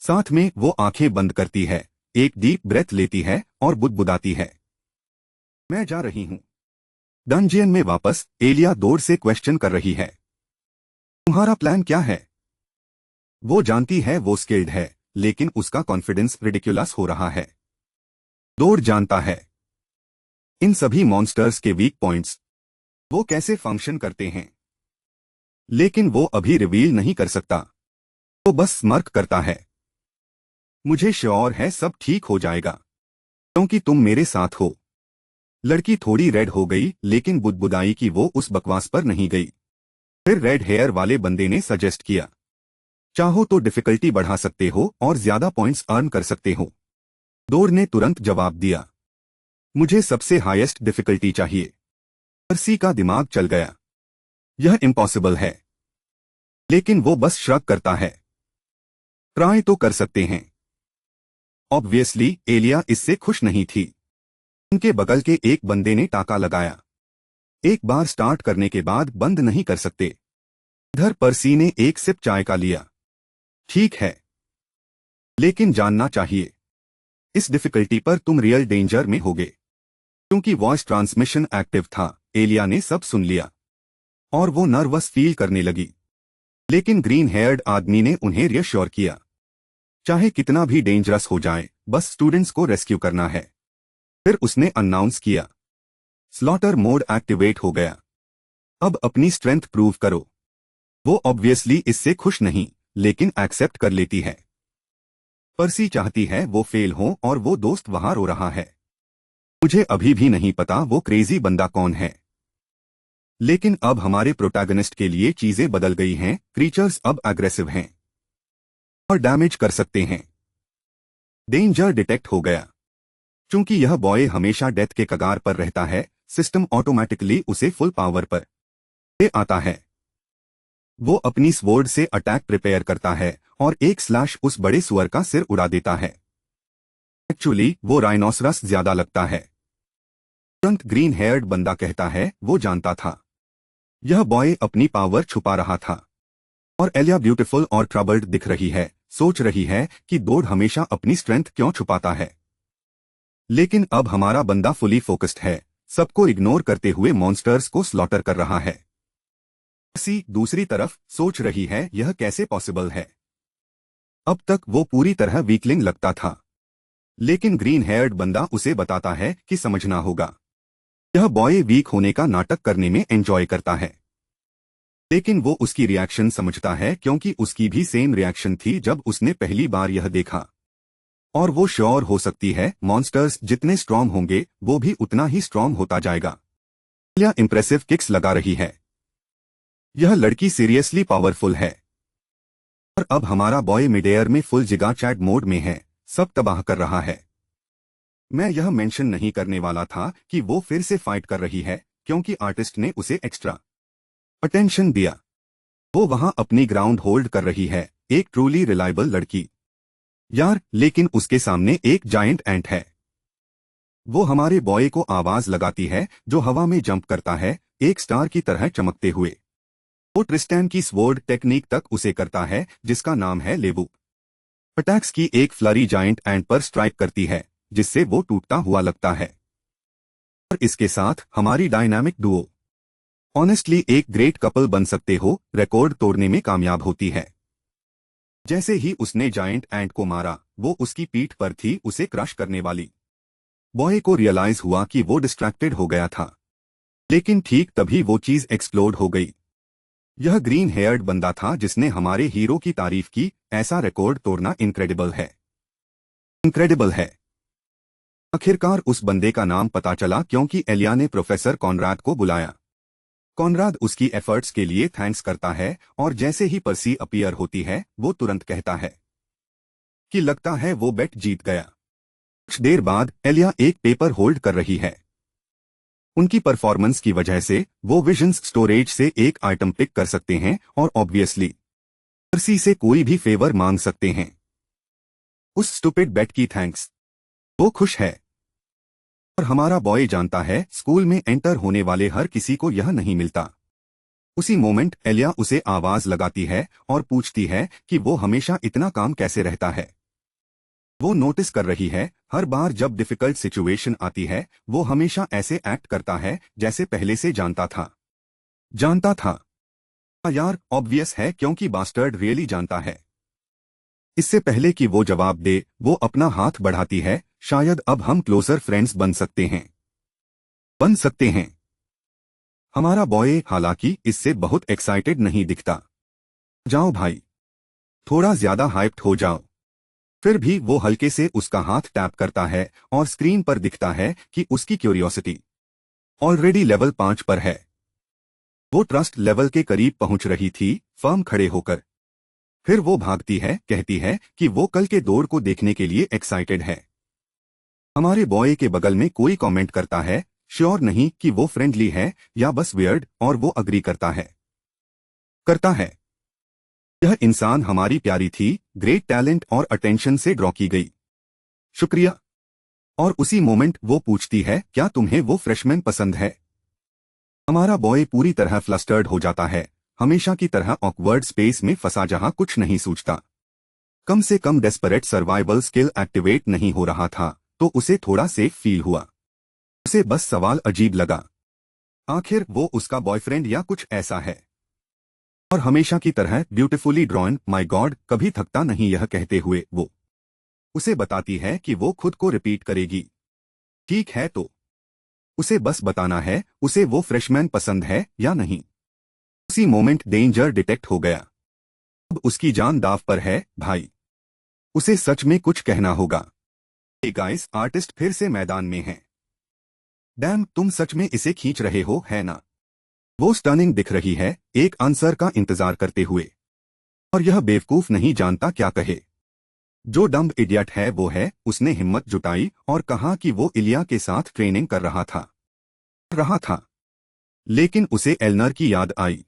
साथ में वो आंखें बंद करती है, एक डीप ब्रेथ लेती है और बुदबुदाती है, मैं जा रही हूं। डंजियन में वापस एलिया डोर से क्वेश्चन कर रही है, तुम्हारा प्लान क्या है? वो जानती है वो स्किल्ड है, लेकिन उसका कॉन्फिडेंस रिडिकुलस हो रहा है। डोर जानता है इन सभी मॉन्स्टर्स के वीक पॉइंट्स, वो कैसे फंक्शन करते हैं, लेकिन वो अभी रिवील नहीं कर सकता। वो बस स्मर्क करता है, मुझे श्योर है सब ठीक हो जाएगा, क्योंकि तुम मेरे साथ हो। लड़की थोड़ी रेड हो गई, लेकिन बुदबुदाई कि वो उस बकवास पर नहीं गई। फिर रेड हेयर वाले बंदे ने सजेस्ट किया, चाहो तो डिफिकल्टी बढ़ा सकते हो और ज्यादा पॉइंट्स अर्न कर सकते हो। डोर ने तुरंत जवाब दिया, मुझे सबसे हाईएस्ट डिफिकल्टी चाहिए। पर्सी का दिमाग चल गया, यह इम्पॉसिबल है। लेकिन वो बस श्रग करता है, ट्राई तो कर सकते हैं। ऑब्वियसली एलिया इससे खुश नहीं थी। उनके बगल के एक बंदे ने टाका लगाया, एक बार स्टार्ट करने के बाद बंद नहीं कर सकते। इधर पर्सी ने एक सिप चाय का लिया, ठीक है, लेकिन जानना चाहिए इस डिफिकल्टी पर तुम रियल डेंजर में होगे। क्योंकि वॉइस ट्रांसमिशन एक्टिव था, एलिया ने सब सुन लिया और वो नर्वस फील करने लगी। लेकिन ग्रीन हेयर्ड आदमी ने उन्हें रियश्योर किया, चाहे कितना भी डेंजरस हो जाए, बस स्टूडेंट्स को रेस्क्यू करना है। फिर उसने अनाउंस किया, स्लॉटर मोड एक्टिवेट हो गया, अब अपनी स्ट्रेंथ प्रूव करो। वो ऑब्वियसली इससे खुश नहीं, लेकिन एक्सेप्ट कर लेती है। पर्सी चाहती है वो फेल हो और वो दोस्त वहां रो रहा है। मुझे अभी भी नहीं पता वो क्रेजी बंदा कौन है। लेकिन अब हमारे प्रोटैगनिस्ट के लिए चीजें बदल गई हैं, क्रीचर्स अब अग्रेसिव हैं और डैमेज कर सकते हैं। डेंजर डिटेक्ट हो गया। चूंकि यह बॉय हमेशा डेथ के कगार पर रहता है, सिस्टम ऑटोमेटिकली उसे फुल पावर पर ले आता है। वो अपनी स्वॉर्ड से अटैक प्रिपेयर करता है और एक स्लैश उस बड़े सुअर का सिर उड़ा देता है। एक्चुअली वो राइनोसरस ज्यादा लगता है। तुरंत ग्रीन हेयर्ड बंदा कहता है वो जानता था, यह बॉय अपनी पावर छुपा रहा था। और एलिया ब्यूटीफुल और ट्रबल्ड दिख रही है, सोच रही है कि डोर हमेशा अपनी स्ट्रेंथ क्यों छुपाता है। लेकिन अब हमारा बंदा फुली फोकस्ड है, सबको इग्नोर करते हुए मॉन्स्टर्स को स्लॉटर कर रहा है। पर्सी दूसरी तरफ सोच रही है यह कैसे पॉसिबल है। अब तक वो पूरी तरह वीकलिंग लगता था, लेकिन ग्रीन हेयर्ड बंदा उसे बताता है कि समझना होगा, यह बॉय वीक होने का नाटक करने में एंजॉय करता है। लेकिन वो उसकी रिएक्शन समझता है, क्योंकि उसकी भी सेम रिएक्शन थी जब उसने पहली बार यह देखा। और वो श्योर हो सकती है मॉन्स्टर्स जितने स्ट्रॉन्ग होंगे वो भी उतना ही स्ट्रॉन्ग होता जाएगा। एलिया इंप्रेसिव किक्स लगा रही है, यह लड़की सीरियसली पावरफुल है। और अब हमारा बॉय मिड एयर में फुल जिगा चैट मोड में है, सब तबाह कर रहा है। मैं यह मेंशन नहीं करने वाला था कि वो फिर से फाइट कर रही है, क्योंकि आर्टिस्ट ने उसे एक्स्ट्रा अटेंशन दिया। वो वहां अपनी ग्राउंड होल्ड कर रही है, एक ट्रूली रिलायबल लड़की। यार, लेकिन उसके सामने एक जायंट एंट है। वो हमारे बॉय को आवाज लगाती है, जो हवा में जंप करता है, एक स्टार की तरह चमकते हुए। वो ट्रिस्टैन की स्वॉर्ड टेक्निक तक उसे करता है, जिसका नाम है लेबू। अटैक्स की एक फ्लरी जायंट एंट पर स्ट्राइक करती है, जिससे वो टूटता हुआ लगता है। और इसके साथ हमारी डायनामिक डुओ ऑनेस्टली एक ग्रेट कपल बन सकते हो, रिकॉर्ड तोड़ने में कामयाब होती है। जैसे ही उसने जायंट एंट को मारा, वो उसकी पीठ पर थी, उसे क्रश करने वाली। बॉय को रियलाइज हुआ कि वो डिस्ट्रैक्टेड हो गया था, लेकिन ठीक तभी वो चीज एक्सप्लोड हो गई। यह ग्रीन हेयर्ड बंदा था जिसने हमारे हीरो की तारीफ की। ऐसा रिकॉर्ड तोड़ना इनक्रेडिबल है, इनक्रेडिबल है। आखिरकार उस बंदे का नाम पता चला, क्योंकि एलिया ने प्रोफेसर कॉनराड को बुलाया। कॉनराड उसकी एफर्ट्स के लिए थैंक्स करता है, और जैसे ही पर्सी अपीयर होती है, वो तुरंत कहता है कि लगता है वो बेट जीत गया। कुछ देर बाद एलिया एक पेपर होल्ड कर रही है। उनकी परफॉर्मेंस की वजह से वो विजन्स स्टोरेज से एक आइटम पिक कर सकते हैं और ऑब्वियसली पर्सी से कोई भी फेवर मांग सकते हैं। उस स्टूपिड बेट की थैंक्स। वो खुश है। और हमारा बॉय जानता है स्कूल में एंटर होने वाले हर किसी को यह नहीं मिलता। उसी मोमेंट एलिया उसे आवाज लगाती है और पूछती है कि वो हमेशा इतना काम कैसे रहता है। वो नोटिस कर रही है, हर बार जब डिफिकल्ट सिचुएशन आती है, वो हमेशा ऐसे एक्ट करता है जैसे पहले से जानता था। जानता था। यार, ऑब्वियस है, क्योंकि बास्टर्ड रियली जानता है। इससे पहले कि वो जवाब दे, वो अपना हाथ बढ़ाती है, शायद अब हम क्लोजर फ्रेंड्स बन सकते हैं। बन सकते हैं। हमारा बॉय हालांकि इससे बहुत एक्साइटेड नहीं दिखता। जाओ भाई, थोड़ा ज्यादा हाइप्ड हो जाओ। फिर भी वो हल्के से उसका हाथ टैप करता है और स्क्रीन पर दिखता है कि उसकी क्यूरियोसिटी ऑलरेडी लेवल 5 पर है। वो ट्रस्ट लेवल के करीब पहुंच रही थी, फर्म खड़े होकर। फिर वो भागती है, कहती है कि वो कल के दौड़ को देखने के लिए एक्साइटेड है। हमारे बॉय के बगल में कोई कमेंट करता है, श्योर नहीं कि वो फ्रेंडली है या बस वियर्ड, और वो अग्री करता है। यह इंसान हमारी प्यारी थी, ग्रेट टैलेंट और अटेंशन से ड्रॉ की गई। शुक्रिया। और उसी मोमेंट वो पूछती है, क्या तुम्हें वो फ्रेशमैन पसंद है? हमारा बॉय पूरी तरह फ्लस्टर्ड हो जाता है, हमेशा की तरह ऑकवर्ड स्पेस में फंसा जहां कुछ नहीं सूझता। कम से कम डेस्परेट सर्वाइवल स्किल एक्टिवेट नहीं हो रहा था, तो उसे थोड़ा सेफ फील हुआ। उसे बस सवाल अजीब लगा। आखिर वो उसका बॉयफ्रेंड या कुछ ऐसा है? और हमेशा की तरह ब्यूटिफुली ड्रॉन, माय गॉड, कभी थकता नहीं, यह कहते हुए वो उसे बताती है कि वो खुद को रिपीट करेगी। ठीक है, तो उसे बस बताना है उसे वो फ्रेशमैन पसंद है या नहीं। उसी मोमेंट डेंजर डिटेक्ट हो गया। अब उसकी जान दाव पर है, भाई। उसे सच में कुछ कहना होगा। हे गाइस, आर्टिस्ट फिर से मैदान में है। डैम, तुम सच में इसे खींच रहे हो, है ना? वो स्टनिंग दिख रही है, एक आंसर का इंतजार करते हुए। और यह बेवकूफ नहीं जानता क्या कहे। जो डम्ब इडियट है वो है, उसने हिम्मत जुटाई और कहा कि वो इलिया के साथ ट्रेनिंग कर रहा था। लेकिन उसे एल्नर की याद आई।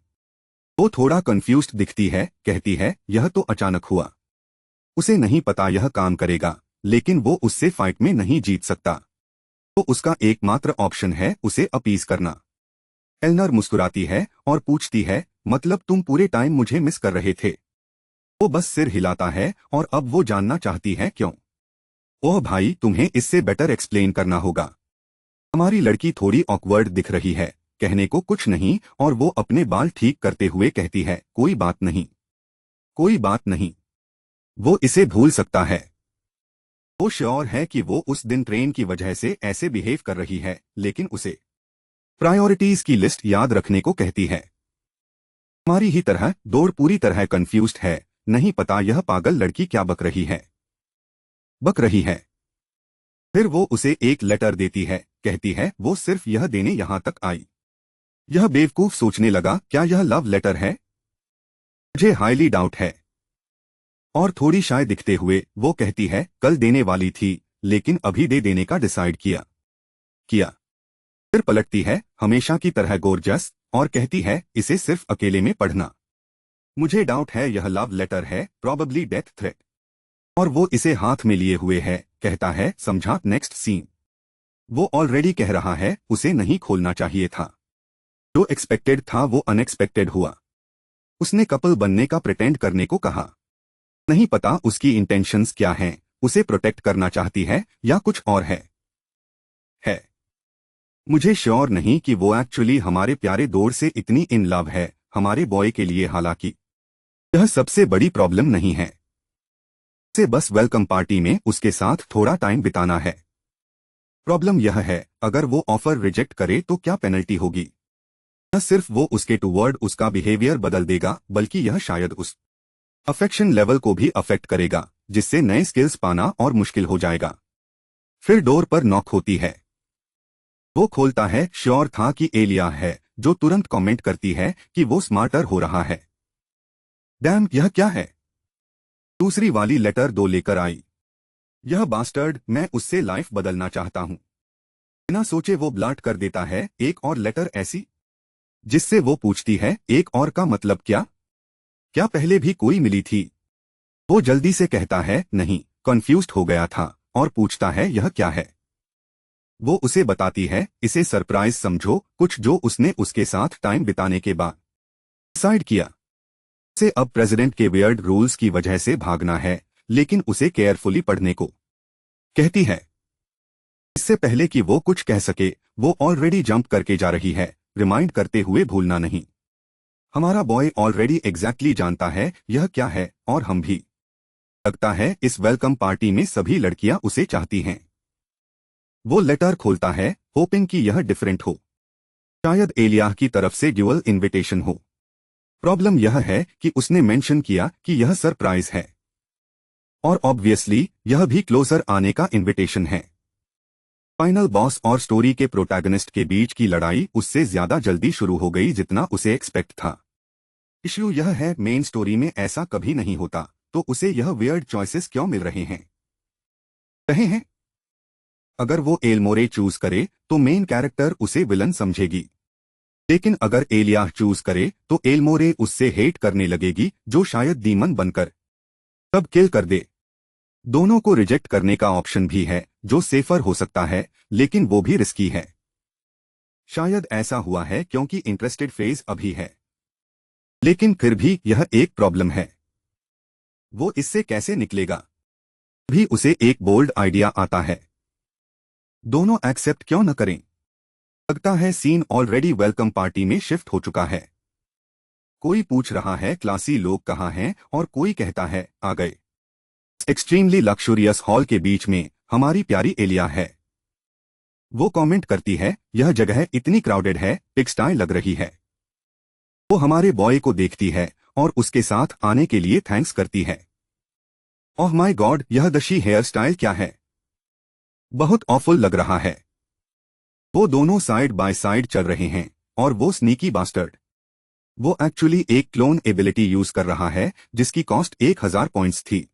वो थोड़ा कंफ्यूज्ड दिखती है, कहती है, यह तो अचानक हुआ। उसे नहीं पता यह काम करेगा, लेकिन वो उससे फाइट में नहीं जीत सकता। तो उसका एकमात्र ऑप्शन है उसे अपीज करना। एल्नर मुस्कुराती है और पूछती है, मतलब तुम पूरे टाइम मुझे मिस कर रहे थे? वो बस सिर हिलाता है और अब वो जानना चाहती है क्यों। ओह भाई, तुम्हें इससे बेटर एक्सप्लेन करना होगा। हमारी लड़की थोड़ी ऑकवर्ड दिख रही है, कहने को कुछ नहीं, और वो अपने बाल ठीक करते हुए कहती है, कोई बात नहीं। वो इसे भूल सकता है। वो श्योर है कि वो उस दिन ट्रेन की वजह से ऐसे बिहेव कर रही है, लेकिन उसे प्रायोरिटीज की लिस्ट याद रखने को कहती है। हमारी ही तरह दौड़ पूरी तरह कंफ्यूज्ड है, नहीं पता यह पागल लड़की क्या बक रही है। फिर वो उसे एक लेटर देती है, कहती है वो सिर्फ यह देने यहां तक आई। यह बेवकूफ सोचने लगा, क्या यह लव लेटर है? मुझे हाईली डाउट है। और थोड़ी शाय दिखते हुए वो कहती है, कल देने वाली थी, लेकिन अभी दे देने का डिसाइड किया। फिर पलटती है, हमेशा की तरह गोरजस, और कहती है, इसे सिर्फ अकेले में पढ़ना। मुझे डाउट है यह लव लेटर है, प्रॉबेबली डेथ थ्रेट। और वो इसे हाथ में लिए हुए है, कहता है, समझा, नेक्स्ट सीन। वो ऑलरेडी कह रहा है उसे नहीं खोलना चाहिए था। जो एक्सपेक्टेड था वो अनएक्सपेक्टेड हुआ। उसने कपल बनने का प्रिटेंड करने को कहा। नहीं पता उसकी इंटेंशंस क्या हैं, उसे प्रोटेक्ट करना चाहती है या कुछ और है। मुझे श्योर नहीं कि वो एक्चुअली हमारे प्यारे दौड़ से इतनी इन लव है हमारे बॉय के लिए। हालांकि यह सबसे बड़ी प्रॉब्लम नहीं है। उसे बस वेलकम पार्टी में उसके साथ थोड़ा टाइम बिताना है। प्रॉब्लम यह है, अगर वो ऑफर रिजेक्ट करे तो क्या पेनल्टी होगी? न सिर्फ वो उसके टूवर्ड उसका बिहेवियर बदल देगा, बल्कि यह शायद उस अफेक्शन लेवल को भी अफेक्ट करेगा, जिससे नए स्किल्स पाना और मुश्किल हो जाएगा। फिर डोर पर नॉक होती है। वो खोलता है, श्योर था कि एलिया है, जो तुरंत कमेंट करती है कि वो स्मार्टर हो रहा है। डैम, यह क्या है? दूसरी वाली लेटर 2 लेकर आई। यह बास्टर्ड, मैं उससे लाइफ बदलना चाहता हूं। बिना सोचे वो ब्लर्ट कर देता है, एक और लेटर ऐसी? जिससे वो पूछती है, एक और का मतलब क्या? क्या पहले भी कोई मिली थी? वो जल्दी से कहता है, नहीं, कंफ्यूज्ड हो गया था, और पूछता है, यह क्या है? वो उसे बताती है, इसे सरप्राइज समझो, कुछ जो उसने उसके साथ टाइम बिताने के बाद डिसाइड किया। उसे अब प्रेसिडेंट के वियर्ड रूल्स की वजह से भागना है, लेकिन उसे केयरफुली पढ़ने को कहती है। इससे पहले कि वो कुछ कह सके, वो ऑलरेडी जंप करके जा रही है, रिमाइंड करते हुए, भूलना नहीं। हमारा बॉय ऑलरेडी एग्जैक्टली जानता है यह क्या है, और हम भी। लगता है इस वेलकम पार्टी में सभी लड़कियां उसे चाहती हैं। वो लेटर खोलता है, होपिंग कि यह डिफरेंट हो। शायद एलिया की तरफ से ड्यूअल इनविटेशन हो। प्रॉब्लम यह है कि उसने मेंशन किया कि यह सरप्राइज है, और ऑब्वियसली यह भी क्लोजर आने का इनविटेशन है। फाइनल बॉस और स्टोरी के प्रोटैगनिस्ट के बीच की लड़ाई उससे ज्यादा जल्दी शुरू हो गई जितना उसे एक्सपेक्ट था। इश्यू यह है मेन स्टोरी में ऐसा कभी नहीं होता, तो उसे यह वियर्ड चॉइसेस क्यों मिल रहे हैं? अगर वो एल्मोरे चूज करे तो मेन कैरेक्टर उसे विलन समझेगी, लेकिन अगर एलिया चूज करे तो एल्मोरे उससे हेट करने लगेगी, जो शायद डीमन बनकर तब किल कर दे। दोनों को रिजेक्ट करने का ऑप्शन भी है, जो सेफर हो सकता है, लेकिन वो भी रिस्की है। शायद ऐसा हुआ है क्योंकि इंटरेस्टेड फेज अभी है, लेकिन फिर भी यह एक प्रॉब्लम है। वो इससे कैसे निकलेगा? भी उसे एक बोल्ड आइडिया आता है। दोनों एक्सेप्ट क्यों न करें? लगता है सीन ऑलरेडी वेलकम पार्टी में शिफ्ट हो चुका है। कोई पूछ रहा है क्लासी लोग कहाँ हैं, और कोई कहता है आ गए। एक्सट्रीमली लक्सुरियस हॉल के बीच में हमारी प्यारी एलिया है। वो कमेंट करती है यह जगह इतनी क्राउडेड है, पिक्स्टाई लग रही है। वो हमारे बॉय को देखती है और उसके साथ आने के लिए थैंक्स करती है। ओह माय गॉड, यह दशी हेयर स्टाइल क्या है? बहुत ऑफुल लग रहा है। वो दोनों साइड बाय साइड चल रहे हैं, और वो स्नीकी बास्टर्ड। वो एक्चुअली एक क्लोन एबिलिटी यूज कर रहा है, जिसकी कॉस्ट 1000 पॉइंट्स थी।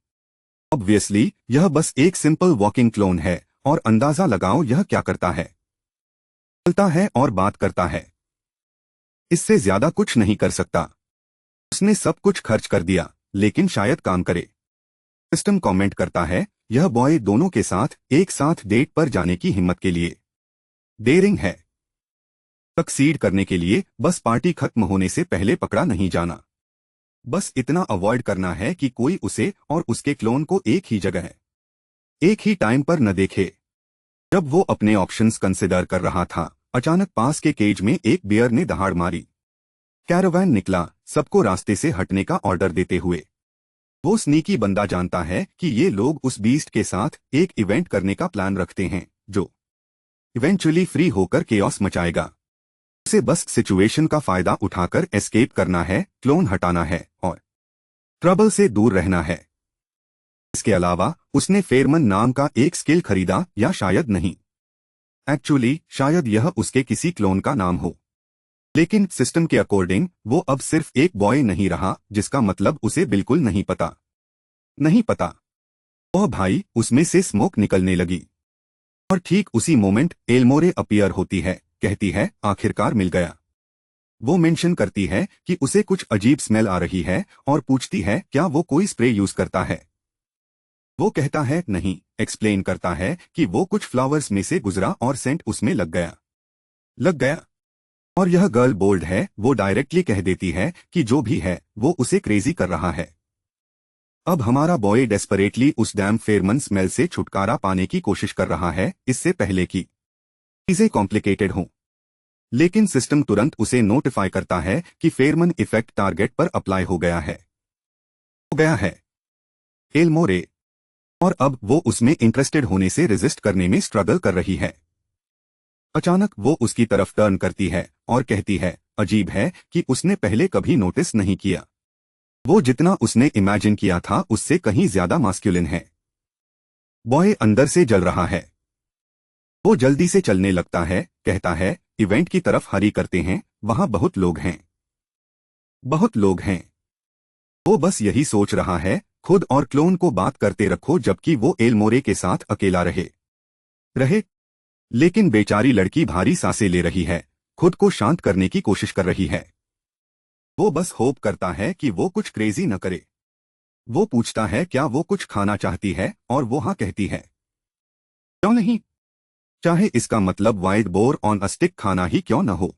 ऑब्वियसली यह बस एक सिंपल वॉकिंग क्लोन है, और अंदाजा लगाओ यह क्या करता है। चलता है और बात करता है। इससे ज्यादा कुछ नहीं कर सकता। उसने सब कुछ खर्च कर दिया, लेकिन शायद काम करे। सिस्टम कमेंट करता है यह बॉय दोनों के साथ एक साथ डेट पर जाने की हिम्मत के लिए डेयरिंग है। सक्सीड करने के लिए बस पार्टी खत्म होने से पहले पकड़ा नहीं जाना। बस इतना अवॉइड करना है कि कोई उसे और उसके क्लोन को एक ही जगह एक ही टाइम पर न देखे। जब वो अपने ऑप्शंस कंसिडर कर रहा था, अचानक पास के केज में एक बियर ने दहाड़ मारी। कैरावैन निकला, सबको रास्ते से हटने का ऑर्डर देते हुए। वो स्नीकी बंदा जानता है कि ये लोग उस बीस्ट के साथ एक इवेंट करने का प्लान रखते हैं, जो इवेंचुअली फ्री होकर केओस मचाएगा। उसे बस सिचुएशन का फायदा उठाकर एस्केप करना है, क्लोन हटाना है और ट्रबल से दूर रहना है। इसके अलावा उसने फेरमन नाम का एक स्किल खरीदा, या शायद नहीं, एक्चुअली शायद यह उसके किसी क्लोन का नाम हो। लेकिन सिस्टम के अकॉर्डिंग वो अब सिर्फ एक बॉय नहीं रहा, जिसका मतलब उसे बिल्कुल नहीं पता। ओह भाई, उसमें से स्मोक निकलने लगी। और ठीक उसी मोमेंट एल्मोरे अपीयर होती है, कहती है आखिरकार मिल गया। वो मेंशन करती है कि उसे कुछ अजीब स्मेल आ रही है, और पूछती है क्या वो कोई स्प्रे यूज करता है। वो कहता है नहीं, एक्सप्लेन करता है कि वो कुछ फ्लावर्स में से गुजरा और सेंट उसमें लग गया। और यह गर्ल बोल्ड है, वो डायरेक्टली कह देती है कि जो भी है वो उसे क्रेजी कर रहा है। अब हमारा बॉय डेस्परेटली उस डैम फेरमन स्मेल से छुटकारा पाने की कोशिश कर रहा है, इससे पहले कि चीजें कॉम्प्लिकेटेड हों। लेकिन सिस्टम तुरंत उसे नोटिफाई करता है कि फेरमन इफेक्ट टारगेट पर अप्लाई हो गया है एल्मोरे, और अब वो उसमें इंटरेस्टेड होने से रेजिस्ट करने में स्ट्रगल कर रही है। अचानक वो उसकी तरफ टर्न करती है और कहती है अजीब है कि उसने पहले कभी नोटिस नहीं किया। वो जितना उसने इमेजिन किया था उससे कहीं ज्यादा मास्कुलिन है। बॉय अंदर से जल रहा है। वो जल्दी से चलने लगता है, कहता है इवेंट की तरफ हरी करते हैं, वहां बहुत लोग हैं। वो बस यही सोच रहा है, खुद और क्लोन को बात करते रखो जबकि वो एल्मोरे के साथ अकेला रहे। लेकिन बेचारी लड़की भारी सांसें ले रही है, खुद को शांत करने की कोशिश कर रही है। वो बस होप करता है कि वो कुछ क्रेजी न करे। वो पूछता है क्या वो कुछ खाना चाहती है, और वो हाँ कहती है। क्यों नहीं? चाहे इसका मतलब wild boar on a stick खाना ही क्यों न हो।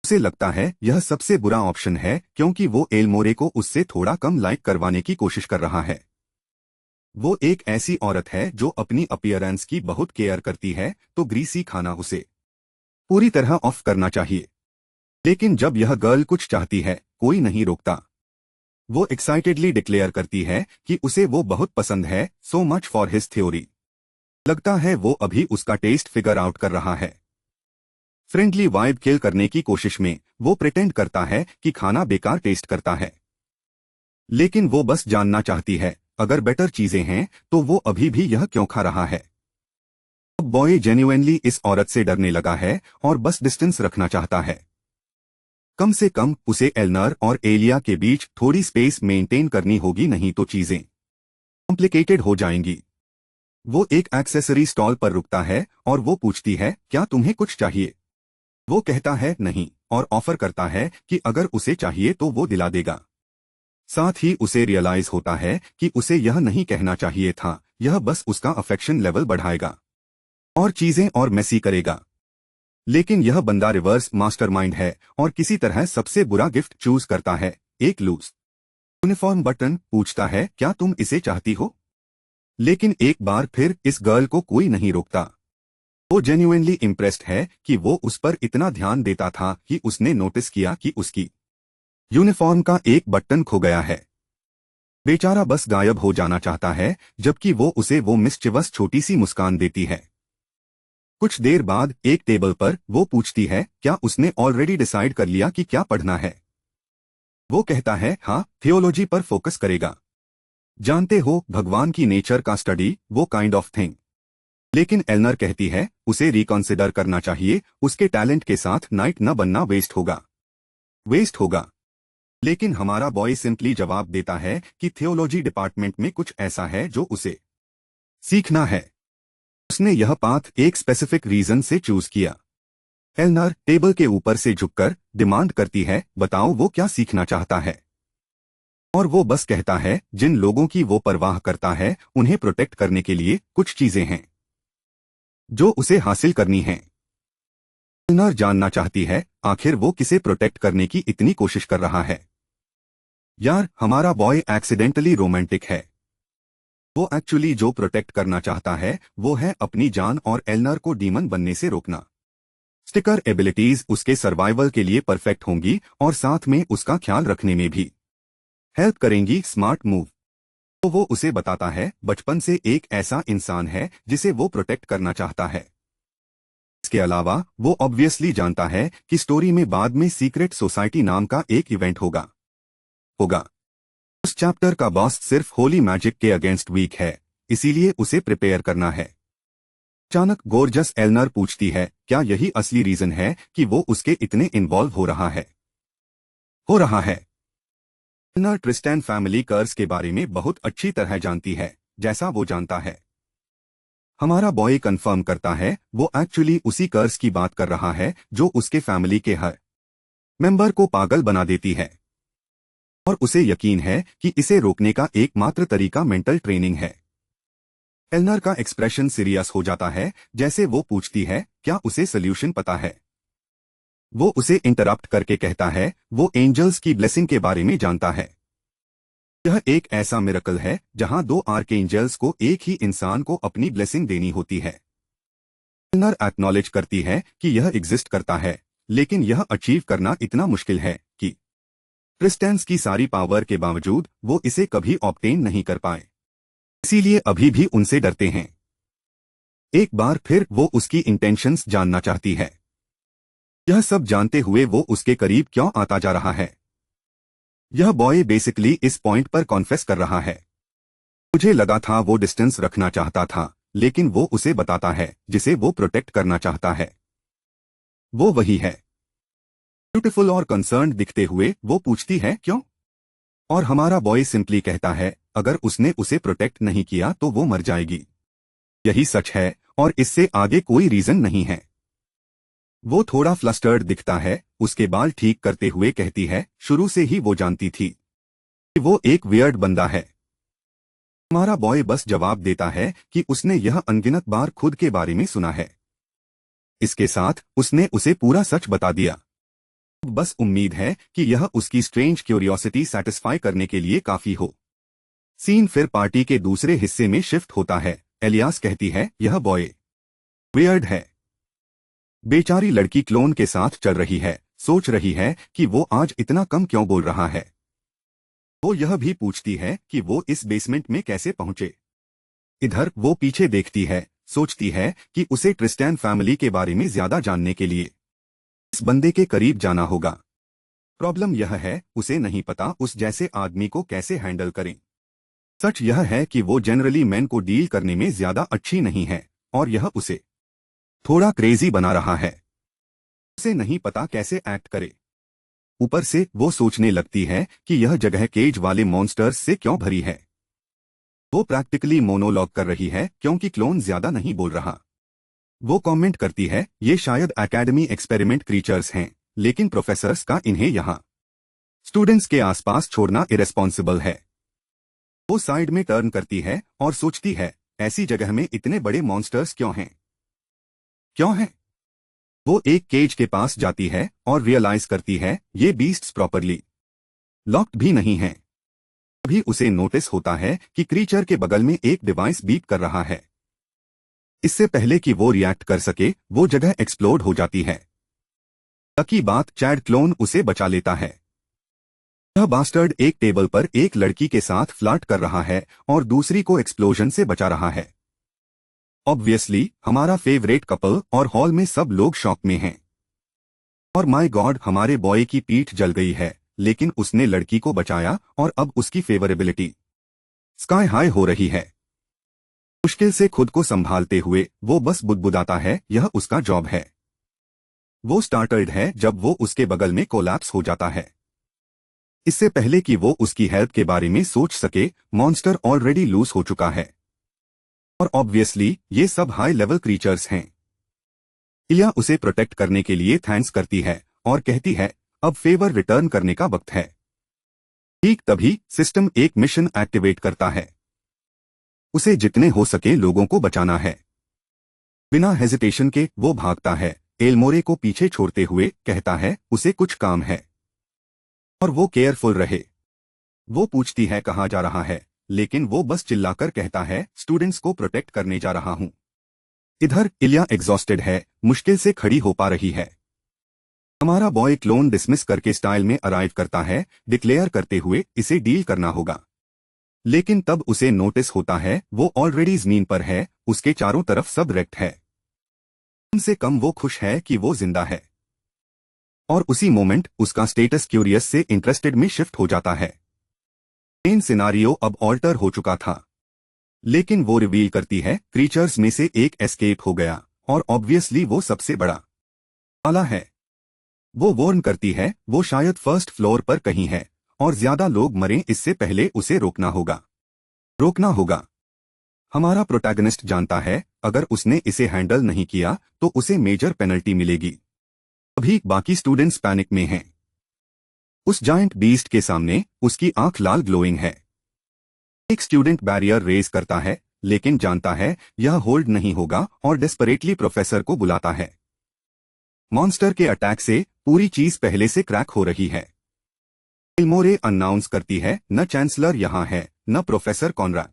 उसे लगता है यह सबसे बुरा ऑप्शन है, क्योंकि वो एल्मोरे को उससे थोड़ा कम लाइक करवाने की कोशिश कर रहा है। वो एक ऐसी औरत है जो अपनी अपीयरेंस की बहुत केयर करती है, तो ग्रीसी खाना उसे पूरी तरह ऑफ करना चाहिए। लेकिन जब यह गर्ल कुछ चाहती है, कोई नहीं रोकता। वो एक्साइटेडली डिक्लेयर करती है कि उसे वो बहुत पसंद है, so much for his theory. लगता है वो अभी उसका टेस्ट फिगर आउट कर रहा है। फ्रेंडली वाइब किल करने की कोशिश में वो प्रिटेंड करता है कि खाना बेकार टेस्ट करता है। लेकिन वो बस जानना चाहती है अगर बेटर चीजें हैं तो वो अभी भी यह क्यों खा रहा है। अब बॉय जेन्युइनली इस औरत से डरने लगा है और बस डिस्टेंस रखना चाहता है। कम से कम उसे एल्नर और एलिया के बीच थोड़ी स्पेस मेंटेन करनी होगी, नहीं तो चीजें कॉम्प्लिकेटेड हो जाएंगी। वो एक एक्सेसरी स्टॉल पर रुकता है और वो पूछती है, क्या तुम्हें कुछ चाहिए? वो कहता है नहीं और ऑफर करता है कि अगर उसे चाहिए तो वो दिला देगा। साथ ही उसे रियलाइज होता है कि उसे यह नहीं कहना चाहिए था, यह बस उसका अफेक्शन लेवल बढ़ाएगा और चीजें और मेसी करेगा। लेकिन यह बंदा रिवर्स मास्टरमाइंड है और किसी तरह सबसे बुरा गिफ्ट चूज करता है, एक लूज यूनिफॉर्म बटन। पूछता है, क्या तुम इसे चाहती हो? लेकिन एक बार फिर इस गर्ल को कोई नहीं रोकता। वो जेन्युइनली इम्प्रेस्ड है कि वो उस पर इतना ध्यान देता था कि उसने नोटिस किया कि उसकी यूनिफॉर्म का एक बटन खो गया है। बेचारा बस गायब हो जाना चाहता है, जबकि वो उसे वो मिस्चिवस छोटी सी मुस्कान देती है। कुछ देर बाद एक टेबल पर वो पूछती है, क्या उसने ऑलरेडी डिसाइड कर लिया कि क्या पढ़ना है? वो कहता है, हाँ, थियोलॉजी पर फोकस करेगा। जानते हो, भगवान की नेचर का स्टडी, वो काइंड ऑफ थिंग। लेकिन एल्नर कहती है, उसे रिकॉन्सिडर करना चाहिए, उसके टैलेंट के साथ नाइट न बनना वेस्ट होगा। लेकिन हमारा बॉय सिंपली जवाब देता है कि थियोलॉजी डिपार्टमेंट में कुछ ऐसा है जो उसे सीखना है। उसने यह पाथ एक स्पेसिफिक रीजन से चूज किया। एल्नर टेबल के ऊपर से झुककर डिमांड करती है, बताओ वो क्या सीखना चाहता है? और वो बस कहता है, जिन लोगों की वो परवाह करता है उन्हें प्रोटेक्ट करने के लिए कुछ चीजें हैं जो उसे हासिल करनी हैं। एल्नर जानना चाहती है, आखिर वो किसे प्रोटेक्ट करने की इतनी कोशिश कर रहा है? यार, हमारा बॉय एक्सीडेंटली रोमांटिक है। वो एक्चुअली जो प्रोटेक्ट करना चाहता है वो है अपनी जान और एल्नर को डीमन बनने से रोकना। स्टिकर एबिलिटीज उसके सर्वाइवल के लिए परफेक्ट होंगी और साथ में उसका ख्याल रखने में भी हेल्प करेंगी। Smart move. तो वो उसे बताता है, बचपन से एक ऐसा इंसान है जिसे वो प्रोटेक्ट करना चाहता है। इसके अलावा वो ऑब्वियसली जानता है कि स्टोरी में बाद में सीक्रेट सोसाइटी नाम का एक इवेंट होगा। उस चैप्टर का बॉस सिर्फ होली मैजिक के अगेंस्ट वीक है, इसीलिए उसे प्रिपेयर करना है। अचानक गोर्जस एल्नर पूछती है, क्या यही असली रीजन है कि वो उसके इतने इन्वॉल्व हो रहा है? एल्नर ट्रिस्टैन फैमिली कर्स के बारे में बहुत अच्छी तरह जानती है, जैसा वो जानता है। हमारा बॉय कंफर्म करता है, वो एक्चुअली उसी कर्स की बात कर रहा है जो उसके फैमिली के हर मेंबर को पागल बना देती है। और उसे यकीन है कि इसे रोकने का एकमात्र तरीका मेंटल ट्रेनिंग है। एल्नर का एक्सप्रेशन सीरियस हो जाता है जैसे वो पूछती है, क्या उसे सोल्यूशन पता है? वो उसे इंटरप्ट करके कहता है, वो एंजल्स की ब्लेसिंग के बारे में जानता है। यह एक ऐसा मिरेकल है जहां दो आर्कएंजल्स को एक ही इंसान को अपनी ब्लेसिंग देनी होती है। एल्नर एक्नॉलेज करती है कि यह एग्जिस्ट करता है, लेकिन यह अचीव करना इतना मुश्किल है कि क्रिस्टियंस की सारी पावर के बावजूद वो इसे कभी ऑब्टेन नहीं कर पाए, इसीलिए अभी भी उनसे डरते हैं। एक बार फिर वो उसकी इंटेंशंस जानना चाहती है। यह सब जानते हुए वो उसके करीब क्यों आता जा रहा है? यह बॉय बेसिकली इस पॉइंट पर कॉन्फेस कर रहा है, मुझे लगा था वो डिस्टेंस रखना चाहता था, लेकिन वो उसे बताता है जिसे वो प्रोटेक्ट करना चाहता है। वो वही है। ब्यूटीफुल और कंसर्न्ड दिखते हुए वो पूछती है, क्यों? और हमारा बॉय सिंपली कहता है, अगर उसने उसे प्रोटेक्ट नहीं किया तो वो मर जाएगी। यही सच है और इससे आगे कोई रीजन नहीं है। वो थोड़ा फ्लस्टर्ड दिखता है, उसके बाल ठीक करते हुए कहती है, शुरू से ही वो जानती थी कि वो एक वियर्ड बंदा है। हमारा बॉय बस जवाब देता है कि उसने यह अनगिनत बार खुद के बारे में सुना है। इसके साथ उसने उसे पूरा सच बता दिया। बस उम्मीद है कि यह उसकी स्ट्रेंज क्यूरियोसिटी सेटिस्फाई करने के लिए काफी हो। सीन फिर पार्टी के दूसरे हिस्से में शिफ्ट होता है। एलियास कहती है, यह बॉय वियर्ड है। बेचारी लड़की क्लोन के साथ चल रही है, सोच रही है कि वो आज इतना कम क्यों बोल रहा है। वो यह भी पूछती है कि वो इस बेसमेंट में कैसे पहुंचे। इधर वो पीछे देखती है, सोचती है कि उसे ट्रिस्टैन फैमिली के बारे में ज्यादा जानने के लिए इस बंदे के करीब जाना होगा। प्रॉब्लम यह है, उसे नहीं पता उस जैसे आदमी को कैसे हैंडल करें। सच यह है कि वो जनरली मैन को डील करने में ज्यादा अच्छी नहीं है और यह उसे थोड़ा क्रेजी बना रहा है। उसे नहीं पता कैसे एक्ट करे। ऊपर से वो सोचने लगती है कि यह जगह केज वाले मॉन्स्टर्स से क्यों भरी है। वो प्रैक्टिकली मोनोलॉग कर रही है क्योंकि क्लोन ज्यादा नहीं बोल रहा। वो कमेंट करती है, ये शायद एकेडमी एक्सपेरिमेंट क्रीचर्स हैं, लेकिन प्रोफेसर्स का इन्हें यहाँ स्टूडेंट्स के आसपास छोड़ना इरेस्पॉन्सिबल है। वो साइड में टर्न करती है और सोचती है, ऐसी जगह में इतने बड़े मॉन्स्टर्स क्यों हैं? वो एक केज के पास जाती है और रियलाइज करती है ये बीस्ट्स प्रॉपरली लॉक्ड भी नहीं हैं। तभी उसे नोटिस होता है कि क्रीचर के बगल में एक डिवाइस बीप कर रहा है। इससे पहले कि वो रिएक्ट कर सके, वो जगह एक्सप्लोड हो जाती है। लकी बात, चैड क्लोन उसे बचा लेता है। यह बास्टर्ड एक टेबल पर एक लड़की के साथ फ्लर्ट कर रहा है और दूसरी को एक्सप्लोजन से बचा रहा है। ऑब्वियसली हमारा फेवरेट कपल, और हॉल में सब लोग शॉक में हैं। और माय गॉड, हमारे बॉय की पीठ जल गई है, लेकिन उसने लड़की को बचाया और अब उसकी फेवरेबिलिटी स्काई हाई हो रही है। मुश्किल से खुद को संभालते हुए वो बस बुदबुदाता है, यह उसका जॉब है। वो स्टार्टर्ड है जब वो उसके बगल में कोलैप्स हो जाता है। इससे पहले कि वो उसकी हेल्प के बारे में सोच सके, मॉन्स्टर ऑलरेडी लूज हो चुका है। और ऑब्वियसली ये सब हाई लेवल क्रीचर्स हैं। इलिया उसे प्रोटेक्ट करने के लिए थैंक्स करती है और कहती है, अब फेवर रिटर्न करने का वक्त है। ठीक तभी सिस्टम एक मिशन एक्टिवेट करता है। उसे जितने हो सके लोगों को बचाना है। बिना हेजिटेशन के वो भागता है, एल्मोरे को पीछे छोड़ते हुए कहता है उसे कुछ काम है और वो केयरफुल रहे। वो पूछती है कहाँ जा रहा है, लेकिन वो बस चिल्लाकर कहता है स्टूडेंट्स को प्रोटेक्ट करने जा रहा हूं। इधर इलिया एग्जॉस्टेड है, मुश्किल से खड़ी हो पा रही है। हमारा बॉय क्लोन डिसमिस करके स्टाइल में अराइव करता है, डिक्लेयर करते हुए इसे डील करना होगा। लेकिन तब उसे नोटिस होता है वो ऑलरेडी जमीन पर है, उसके चारों तरफ सब रेक्ट है। कम से कम वो खुश है कि वो जिंदा है। और उसी मोमेंट उसका स्टेटस क्यूरियस से इंटरेस्टेड में शिफ्ट हो जाता है। मेन सिनारियो अब ऑल्टर हो चुका था, लेकिन वो रिवील करती है क्रीचर्स में से एक एस्केप हो गया और ऑब्वियसली वो सबसे बड़ा वाला है। वो वार्न करती है वो शायद फर्स्ट फ्लोर पर कहीं है और ज्यादा लोग मरें इससे पहले उसे रोकना होगा। हमारा प्रोटैगनिस्ट जानता है अगर उसने इसे हैंडल नहीं किया तो उसे मेजर पेनल्टी मिलेगी। अभी बाकी स्टूडेंट्स पैनिक में हैं। उस जायंट बीस्ट के सामने उसकी आंख लाल ग्लोइंग है। एक स्टूडेंट बैरियर रेज करता है, लेकिन जानता है यह होल्ड नहीं होगा और डेस्परेटली प्रोफेसर को बुलाता है। मॉन्स्टर के अटैक से पूरी चीज पहले से क्रैक हो रही है। एल्मोरे अनाउंस करती है न चांसलर यहाँ है न प्रोफेसर कॉनराड,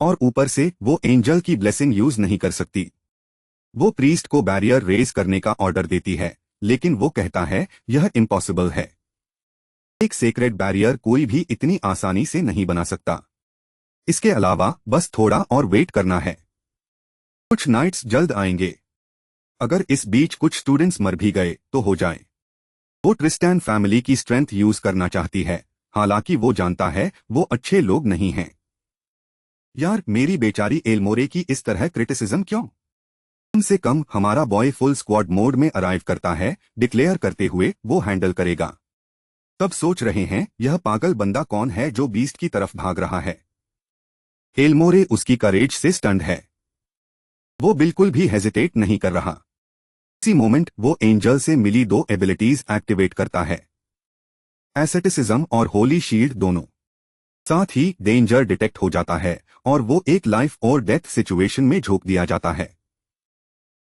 और ऊपर से वो एंजल की ब्लेसिंग यूज नहीं कर सकती। वो प्रीस्ट को बैरियर रेज करने का ऑर्डर देती है, लेकिन वो कहता है यह इम्पॉसिबल है। एक सेक्रेट बैरियर कोई भी इतनी आसानी से नहीं बना सकता। इसके अलावा बस थोड़ा और वेट करना है। कुछ नाइट्स जल्द आएंगे। अगर इस बीच कुछ स्टूडेंट्स मर भी गए तो हो जाए। वो ट्रिस्टैन फैमिली की स्ट्रेंथ यूज करना चाहती है, हालांकि वो जानता है वो अच्छे लोग नहीं हैं। यार मेरी बेचारी एल्मोरे की इस तरह क्रिटिसिज्म क्यों? कम से कम हमारा बॉय फुल स्क्वाड मोड में अराइव करता है, डिक्लेयर करते हुए वो हैंडल करेगा। तब सोच रहे हैं यह पागल बंदा कौन है जो बीस्ट की तरफ भाग रहा है। एल्मोरे उसकी करेज से स्टन्ड है। वो बिल्कुल भी हेजिटेट नहीं कर रहा। इसी मोमेंट वो एंजल से मिली 2 एबिलिटीज एक्टिवेट करता है, एसेटिसिज्म और होली शील्ड दोनों। साथ ही डेंजर डिटेक्ट हो जाता है और वो एक लाइफ और डेथ सिचुएशन में झोंक दिया जाता है।